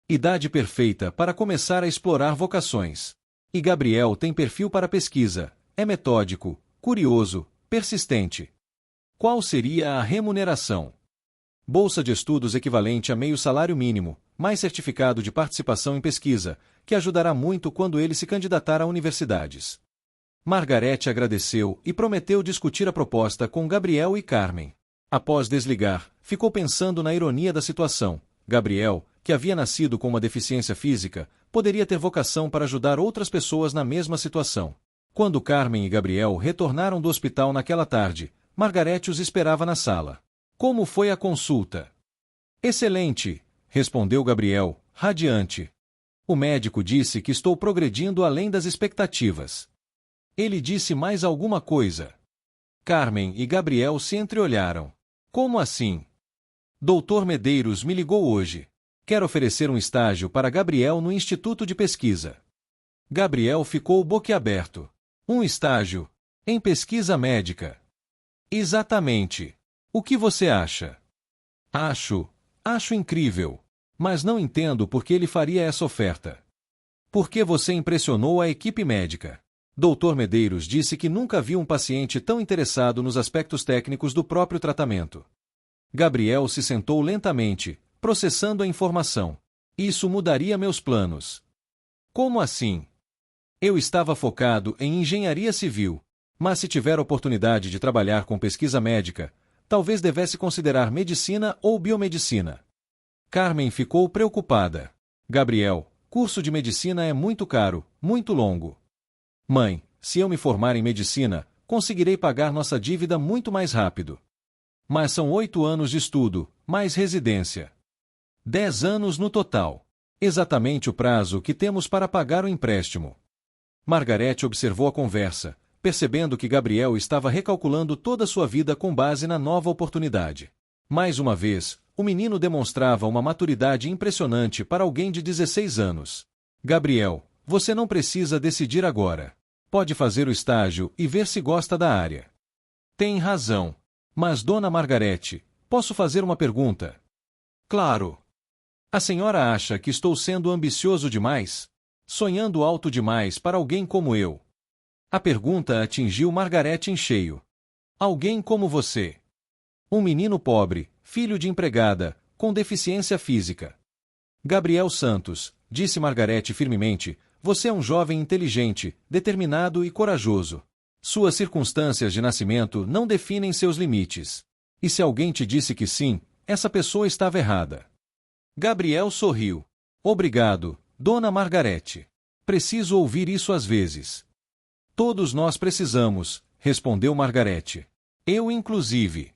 [SPEAKER 1] Idade perfeita para começar a explorar vocações. E Gabriel tem perfil para pesquisa, é metódico, curioso, persistente. Qual seria a remuneração? Bolsa de estudos equivalente a meio salário mínimo, mais certificado de participação em pesquisa, que ajudará muito quando ele se candidatar a universidades. Margarete agradeceu e prometeu discutir a proposta com Gabriel e Carmen. Após desligar, ficou pensando na ironia da situação. Gabriel, que havia nascido com uma deficiência física, poderia ter vocação para ajudar outras pessoas na mesma situação. Quando Carmen e Gabriel retornaram do hospital naquela tarde, Margarete os esperava na sala. Como foi a consulta? Excelente, respondeu Gabriel, radiante. O médico disse que estou progredindo além das expectativas. Ele disse mais alguma coisa? Carmen e Gabriel se entreolharam. Como assim? Dr. Medeiros me ligou hoje. Quer oferecer um estágio para Gabriel no Instituto de Pesquisa. Gabriel ficou boquiaberto. Um estágio? Em pesquisa médica? Exatamente. O que você acha? Acho incrível. Mas não entendo por que ele faria essa oferta. Porque você impressionou a equipe médica. Dr. Medeiros disse que nunca viu um paciente tão interessado nos aspectos técnicos do próprio tratamento. Gabriel se sentou lentamente, processando a informação. Isso mudaria meus planos. Como assim? Eu estava focado em engenharia civil, mas se tiver oportunidade de trabalhar com pesquisa médica, talvez devesse considerar medicina ou biomedicina. Carmen ficou preocupada. Gabriel, curso de medicina é muito caro, muito longo. Mãe, se eu me formar em medicina, conseguirei pagar nossa dívida muito mais rápido. Mas são 8 anos de estudo, mais residência. 10 anos no total. Exatamente o prazo que temos para pagar o empréstimo. Margarete observou a conversa, percebendo que Gabriel estava recalculando toda sua vida com base na nova oportunidade. Mais uma vez, o menino demonstrava uma maturidade impressionante para alguém de 16 anos. Gabriel, você não precisa decidir agora. Pode fazer o estágio e ver se gosta da área. Tem razão. Mas, Dona Margarete, posso fazer uma pergunta? Claro. A senhora acha que estou sendo ambicioso demais? Sonhando alto demais para alguém como eu? A pergunta atingiu Margarete em cheio. Alguém como você. Um menino pobre, filho de empregada, com deficiência física. Gabriel Santos, disse Margarete firmemente, você é um jovem inteligente, determinado e corajoso. Suas circunstâncias de nascimento não definem seus limites. E se alguém te disse que sim, essa pessoa estava errada. Gabriel sorriu. Obrigado, Dona Margarete. Preciso ouvir isso às vezes. Todos nós precisamos, respondeu Margarete. Eu inclusive.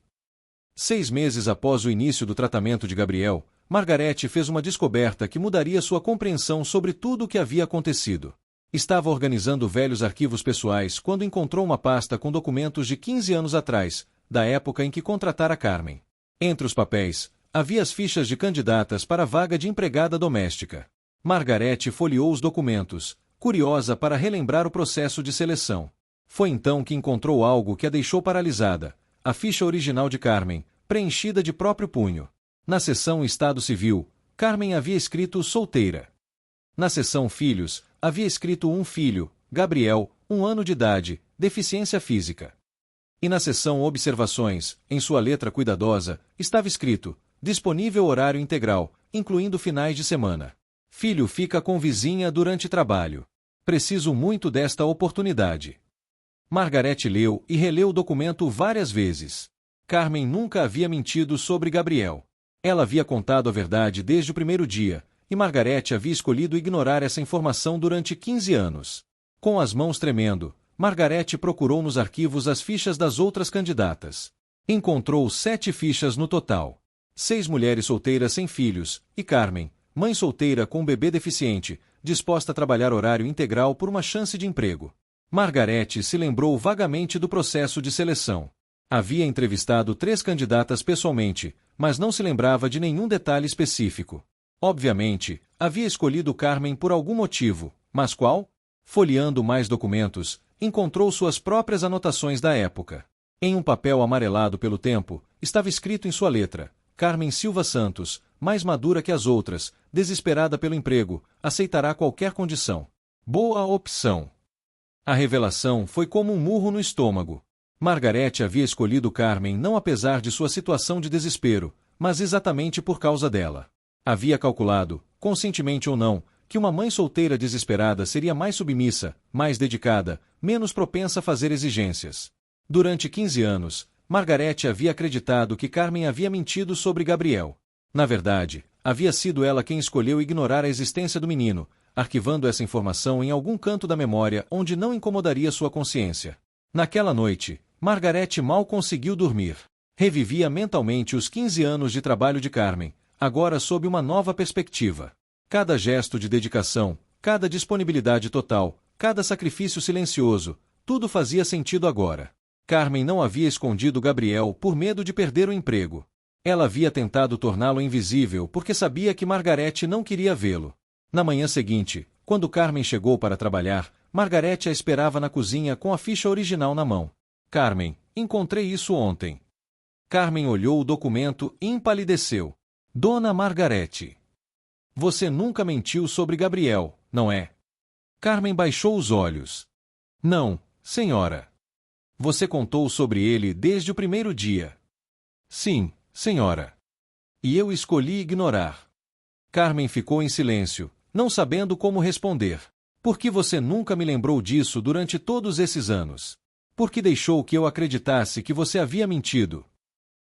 [SPEAKER 1] 6 meses após o início do tratamento de Gabriel, Margarete fez uma descoberta que mudaria sua compreensão sobre tudo o que havia acontecido. Estava organizando velhos arquivos pessoais quando encontrou uma pasta com documentos de 15 anos atrás, da época em que contratara Carmen. Entre os papéis, havia as fichas de candidatas para a vaga de empregada doméstica. Margarete folheou os documentos, curiosa para relembrar o processo de seleção. Foi então que encontrou algo que a deixou paralisada: a ficha original de Carmen, preenchida de próprio punho. Na seção Estado Civil, Carmen havia escrito solteira. Na seção Filhos, havia escrito um filho, Gabriel, 1 ano de idade, deficiência física. E na seção Observações, em sua letra cuidadosa, estava escrito: disponível horário integral, incluindo finais de semana. Filho fica com vizinha durante trabalho. Preciso muito desta oportunidade. Margarete leu e releu o documento várias vezes. Carmen nunca havia mentido sobre Gabriel. Ela havia contado a verdade desde o primeiro dia, e Margarete havia escolhido ignorar essa informação durante 15 anos. Com as mãos tremendo, Margarete procurou nos arquivos as fichas das outras candidatas. Encontrou 7 fichas no total. 6 mulheres solteiras sem filhos, e Carmen, mãe solteira com um bebê deficiente, disposta a trabalhar horário integral por uma chance de emprego. Margarete se lembrou vagamente do processo de seleção. Havia entrevistado 3 candidatas pessoalmente, mas não se lembrava de nenhum detalhe específico. Obviamente, havia escolhido Carmen por algum motivo, mas qual? Folheando mais documentos, encontrou suas próprias anotações da época. Em um papel amarelado pelo tempo, estava escrito em sua letra: Carmen Silva Santos, mais madura que as outras, desesperada pelo emprego, aceitará qualquer condição. Boa opção. A revelação foi como um murro no estômago. Margarete havia escolhido Carmen não apesar de sua situação de desespero, mas exatamente por causa dela. Havia calculado, conscientemente ou não, que uma mãe solteira desesperada seria mais submissa, mais dedicada, menos propensa a fazer exigências. Durante 15 anos, Margarete havia acreditado que Carmen havia mentido sobre Gabriel. Na verdade, havia sido ela quem escolheu ignorar a existência do menino, arquivando essa informação em algum canto da memória onde não incomodaria sua consciência. Naquela noite, Margarete mal conseguiu dormir. Revivia mentalmente os 15 anos de trabalho de Carmen, agora sob uma nova perspectiva. Cada gesto de dedicação, cada disponibilidade total, cada sacrifício silencioso, tudo fazia sentido agora. Carmen não havia escondido Gabriel por medo de perder o emprego. Ela havia tentado torná-lo invisível porque sabia que Margarete não queria vê-lo. Na manhã seguinte, quando Carmen chegou para trabalhar, Margarete a esperava na cozinha com a ficha original na mão. Carmen, encontrei isso ontem. Carmen olhou o documento e empalideceu. Dona Margarete. Você nunca mentiu sobre Gabriel, não é? Carmen baixou os olhos. Não, senhora. Você contou sobre ele desde o primeiro dia. Sim, senhora. E eu escolhi ignorar. Carmen ficou em silêncio, não sabendo como responder. Por que você nunca me lembrou disso durante todos esses anos? Por que deixou que eu acreditasse que você havia mentido?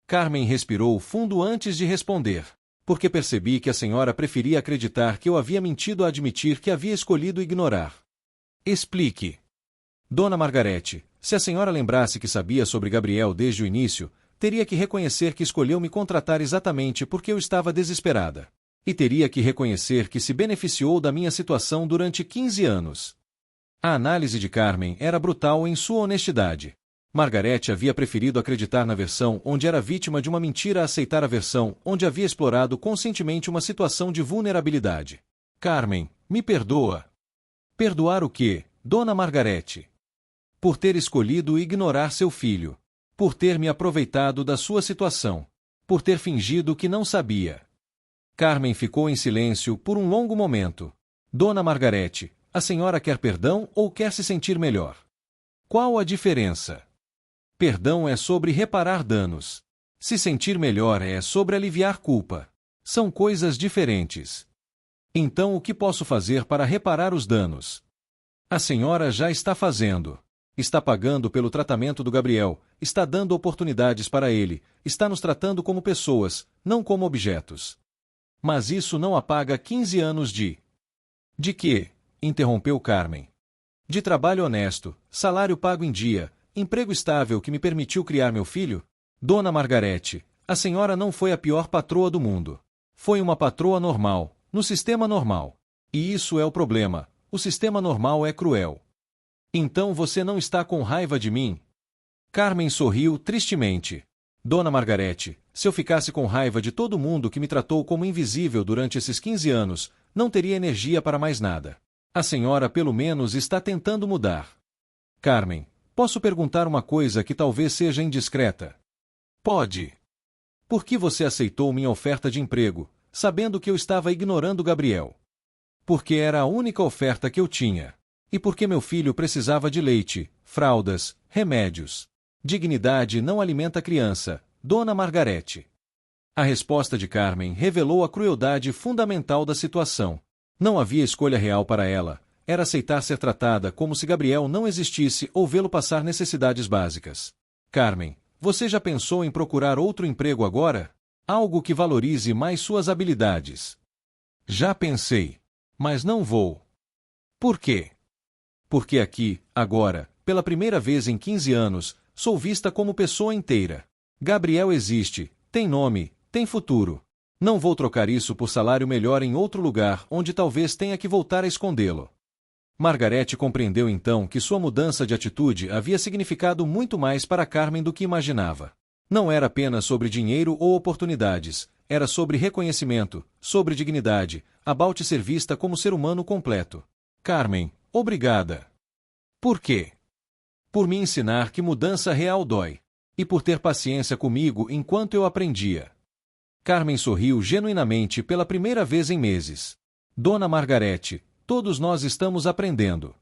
[SPEAKER 1] Carmen respirou fundo antes de responder. Porque percebi que a senhora preferia acreditar que eu havia mentido a admitir que havia escolhido ignorar. Explique. Dona Margarete, se a senhora lembrasse que sabia sobre Gabriel desde o início, teria que reconhecer que escolheu me contratar exatamente porque eu estava desesperada. E teria que reconhecer que se beneficiou da minha situação durante 15 anos. A análise de Carmen era brutal em sua honestidade. Margarete havia preferido acreditar na versão onde era vítima de uma mentira a aceitar a versão onde havia explorado conscientemente uma situação de vulnerabilidade. Carmen, me perdoa. Perdoar o quê, Dona Margarete? Por ter escolhido ignorar seu filho. Por ter me aproveitado da sua situação. Por ter fingido que não sabia. Carmen ficou em silêncio por um longo momento. Dona Margarete, a senhora quer perdão ou quer se sentir melhor? Qual a diferença? Perdão é sobre reparar danos. Se sentir melhor é sobre aliviar culpa. São coisas diferentes. Então o que posso fazer para reparar os danos? A senhora já está fazendo. Está pagando pelo tratamento do Gabriel, está dando oportunidades para ele, está nos tratando como pessoas, não como objetos. Mas isso não apaga 15 anos de... De quê? Interrompeu Carmen. De trabalho honesto, salário pago em dia, emprego estável que me permitiu criar meu filho? Dona Margarete, a senhora não foi a pior patroa do mundo. Foi uma patroa normal, no sistema normal. E isso é o problema, o sistema normal é cruel. Então você não está com raiva de mim? Carmen sorriu tristemente. Dona Margarete, se eu ficasse com raiva de todo mundo que me tratou como invisível durante esses 15 anos, não teria energia para mais nada. A senhora pelo menos está tentando mudar. Carmen, posso perguntar uma coisa que talvez seja indiscreta? Pode. Por que você aceitou minha oferta de emprego, sabendo que eu estava ignorando Gabriel? Porque era a única oferta que eu tinha. E porque meu filho precisava de leite, fraldas, remédios. Dignidade não alimenta criança, Dona Margarete. A resposta de Carmen revelou a crueldade fundamental da situação. Não havia escolha real para ela, era aceitar ser tratada como se Gabriel não existisse ou vê-lo passar necessidades básicas. Carmen, você já pensou em procurar outro emprego agora? Algo que valorize mais suas habilidades. Já pensei. Mas não vou. Por quê? Porque aqui, agora, pela primeira vez em 15 anos, sou vista como pessoa inteira. Gabriel existe, tem nome, tem futuro. Não vou trocar isso por salário melhor em outro lugar onde talvez tenha que voltar a escondê-lo. Margarete compreendeu então que sua mudança de atitude havia significado muito mais para Carmen do que imaginava. Não era apenas sobre dinheiro ou oportunidades, era sobre reconhecimento, sobre dignidade, about ser vista como ser humano completo. Carmen, obrigada. Por quê? Por me ensinar que mudança real dói. E por ter paciência comigo enquanto eu aprendia. Carmen sorriu genuinamente pela primeira vez em meses. Dona Margarete, todos nós estamos aprendendo.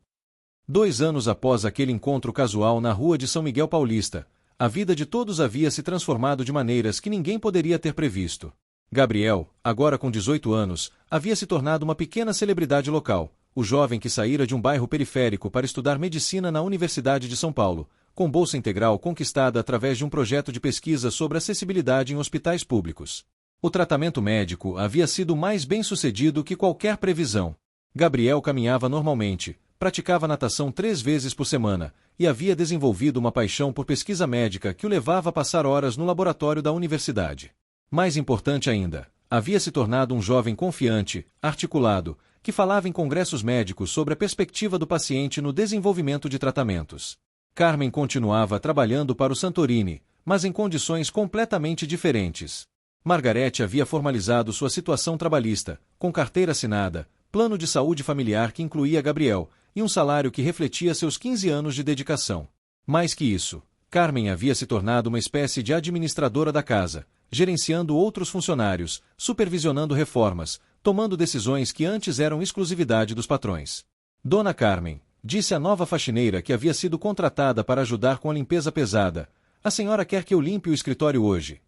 [SPEAKER 1] 2 anos após aquele encontro casual na rua de São Miguel Paulista, a vida de todos havia se transformado de maneiras que ninguém poderia ter previsto. Gabriel, agora com 18 anos, havia se tornado uma pequena celebridade local, o jovem que saíra de um bairro periférico para estudar medicina na Universidade de São Paulo, com bolsa integral conquistada através de um projeto de pesquisa sobre acessibilidade em hospitais públicos. O tratamento médico havia sido mais bem-sucedido que qualquer previsão. Gabriel caminhava normalmente, praticava natação 3 vezes por semana, e havia desenvolvido uma paixão por pesquisa médica que o levava a passar horas no laboratório da universidade. Mais importante ainda, havia se tornado um jovem confiante, articulado, que falava em congressos médicos sobre a perspectiva do paciente no desenvolvimento de tratamentos. Carmen continuava trabalhando para o Santorini, mas em condições completamente diferentes. Margarete havia formalizado sua situação trabalhista, com carteira assinada, plano de saúde familiar que incluía Gabriel, e um salário que refletia seus 15 anos de dedicação. Mais que isso, Carmen havia se tornado uma espécie de administradora da casa, gerenciando outros funcionários, supervisionando reformas, tomando decisões que antes eram exclusividade dos patrões. Dona Carmen, disse a nova faxineira que havia sido contratada para ajudar com a limpeza pesada, a senhora quer que eu limpe o escritório hoje?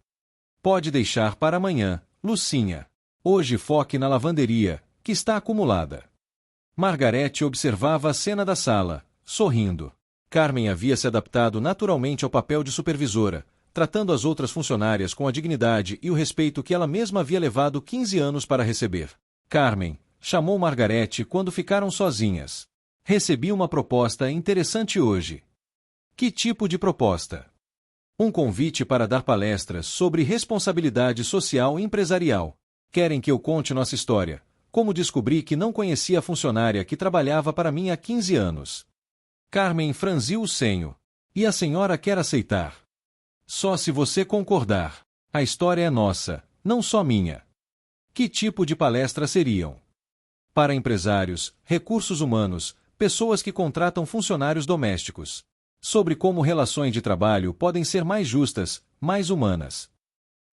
[SPEAKER 1] Pode deixar para amanhã, Lucinha. Hoje foque na lavanderia, que está acumulada. Margarete observava a cena da sala, sorrindo. Carmen havia se adaptado naturalmente ao papel de supervisora, tratando as outras funcionárias com a dignidade e o respeito que ela mesma havia levado 15 anos para receber. Carmen, chamou Margarete quando ficaram sozinhas. Recebi uma proposta interessante hoje. Que tipo de proposta? Um convite para dar palestras sobre responsabilidade social e empresarial. Querem que eu conte nossa história. Como descobri que não conhecia a funcionária que trabalhava para mim há 15 anos. Carmen franziu o senho. E a senhora quer aceitar? Só se você concordar. A história é nossa, não só minha. Que tipo de palestras seriam? Para empresários, recursos humanos, pessoas que contratam funcionários domésticos. Sobre como relações de trabalho podem ser mais justas, mais humanas.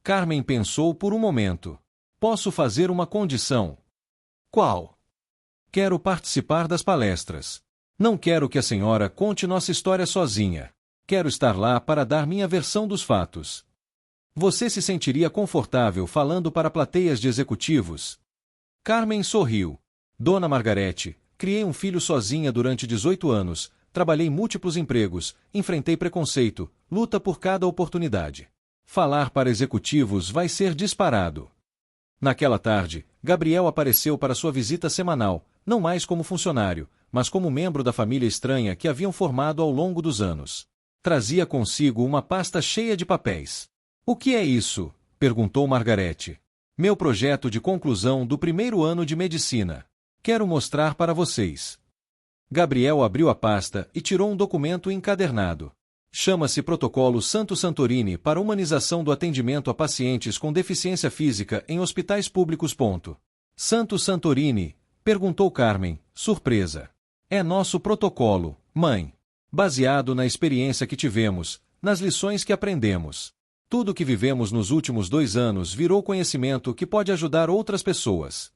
[SPEAKER 1] Carmen pensou por um momento. Posso fazer uma condição. Qual? Quero participar das palestras. Não quero que a senhora conte nossa história sozinha. Quero estar lá para dar minha versão dos fatos. Você se sentiria confortável falando para plateias de executivos? Carmen sorriu. Dona Margarete, criei um filho sozinha durante 18 anos, trabalhei múltiplos empregos, enfrentei preconceito, luta por cada oportunidade. Falar para executivos vai ser disparado. Naquela tarde, Gabriel apareceu para sua visita semanal, não mais como funcionário, mas como membro da família estranha que haviam formado ao longo dos anos. Trazia consigo uma pasta cheia de papéis. O que é isso? Perguntou Margarete. Meu projeto de conclusão do primeiro ano de medicina. Quero mostrar para vocês. Gabriel abriu a pasta e tirou um documento encadernado. Chama-se Protocolo Santo Santorini para humanização do atendimento a pacientes com deficiência física em hospitais públicos. Santo Santorini? Perguntou Carmen, surpresa. É nosso protocolo, mãe. Baseado na experiência que tivemos, nas lições que aprendemos. Tudo que vivemos nos últimos 2 anos virou conhecimento que pode ajudar outras pessoas.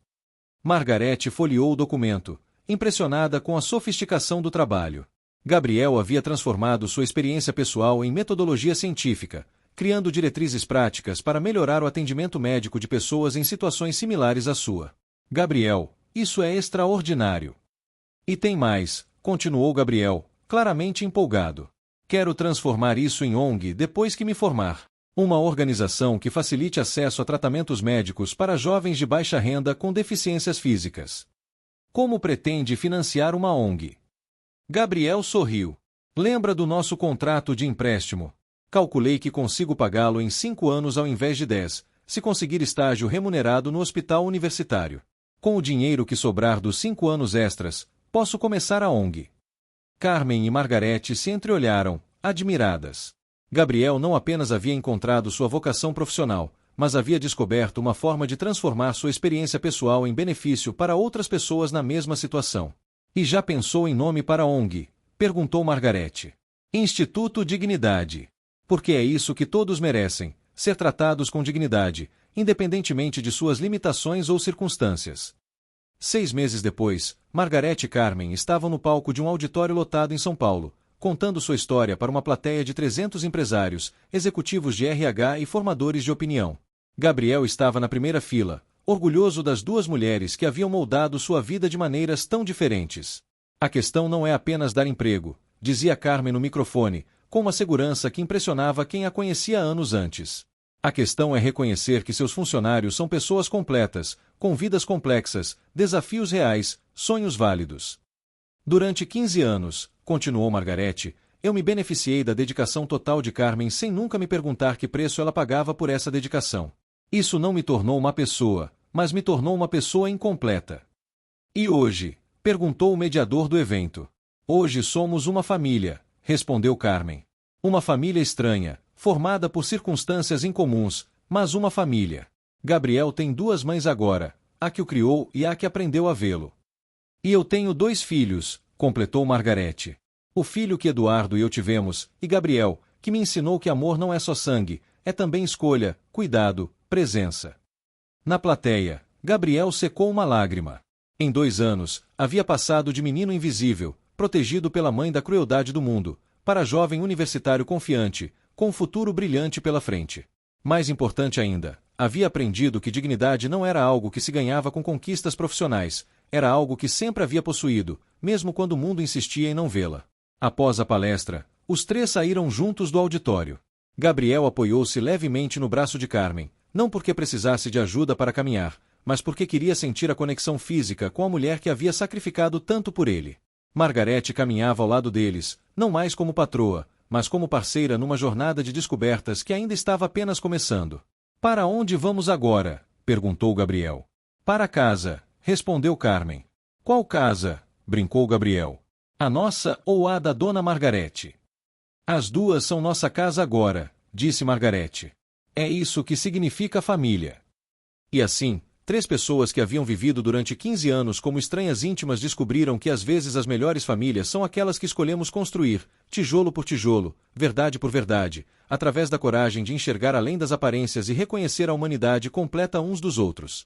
[SPEAKER 1] Margarete folheou o documento, impressionada com a sofisticação do trabalho. Gabriel havia transformado sua experiência pessoal em metodologia científica, criando diretrizes práticas para melhorar o atendimento médico de pessoas em situações similares à sua. Gabriel, isso é extraordinário. E tem mais, continuou Gabriel, claramente empolgado. Quero transformar isso em ONG depois que me formar. Uma organização que facilite acesso a tratamentos médicos para jovens de baixa renda com deficiências físicas. Como pretende financiar uma ONG? Gabriel sorriu. Lembra do nosso contrato de empréstimo? Calculei que consigo pagá-lo em 5 anos ao invés de 10, se conseguir estágio remunerado no hospital universitário. Com o dinheiro que sobrar dos 5 anos extras, posso começar a ONG. Carmen e Margarete se entreolharam, admiradas. Gabriel não apenas havia encontrado sua vocação profissional, mas havia descoberto uma forma de transformar sua experiência pessoal em benefício para outras pessoas na mesma situação. E já pensou em nome para a ONG? Perguntou Margarete. Instituto Dignidade. Porque é isso que todos merecem, ser tratados com dignidade, independentemente de suas limitações ou circunstâncias. 6 meses depois, Margarete e Carmen estavam no palco de um auditório lotado em São Paulo, contando sua história para uma plateia de 300 empresários, executivos de RH e formadores de opinião. Gabriel estava na primeira fila, orgulhoso das 2 mulheres que haviam moldado sua vida de maneiras tão diferentes. A questão não é apenas dar emprego, dizia Carmen no microfone, com uma segurança que impressionava quem a conhecia anos antes. A questão é reconhecer que seus funcionários são pessoas completas, com vidas complexas, desafios reais, sonhos válidos. Durante 15 anos, continuou Margarete, eu me beneficiei da dedicação total de Carmen sem nunca me perguntar que preço ela pagava por essa dedicação. Isso não me tornou uma pessoa, mas me tornou uma pessoa incompleta. E hoje? Perguntou o mediador do evento. Hoje somos uma família, respondeu Carmen. Uma família estranha, formada por circunstâncias incomuns, mas uma família. Gabriel tem 2 mães agora, a que o criou e a que aprendeu a vê-lo. E eu tenho 2 filhos, completou Margarete. O filho que Eduardo e eu tivemos, e Gabriel, que me ensinou que amor não é só sangue, é também escolha, cuidado, presença. Na plateia, Gabriel secou uma lágrima. Em 2 anos, havia passado de menino invisível, protegido pela mãe da crueldade do mundo, para jovem universitário confiante, com um futuro brilhante pela frente. Mais importante ainda, havia aprendido que dignidade não era algo que se ganhava com conquistas profissionais, era algo que sempre havia possuído, mesmo quando o mundo insistia em não vê-la. Após a palestra, os 3 saíram juntos do auditório. Gabriel apoiou-se levemente no braço de Carmen, não porque precisasse de ajuda para caminhar, mas porque queria sentir a conexão física com a mulher que havia sacrificado tanto por ele. Margarete caminhava ao lado deles, não mais como patroa, mas como parceira numa jornada de descobertas que ainda estava apenas começando. Para onde vamos agora? Perguntou Gabriel. Para casa, respondeu Carmen. Qual casa? Brincou Gabriel. A nossa ou a da dona Margarete? As 2 são nossa casa agora, disse Margarete. É isso que significa família. E assim, 3 pessoas que haviam vivido durante 15 anos como estranhas íntimas descobriram que às vezes as melhores famílias são aquelas que escolhemos construir, tijolo por tijolo, verdade por verdade, através da coragem de enxergar além das aparências e reconhecer a humanidade completa uns dos outros.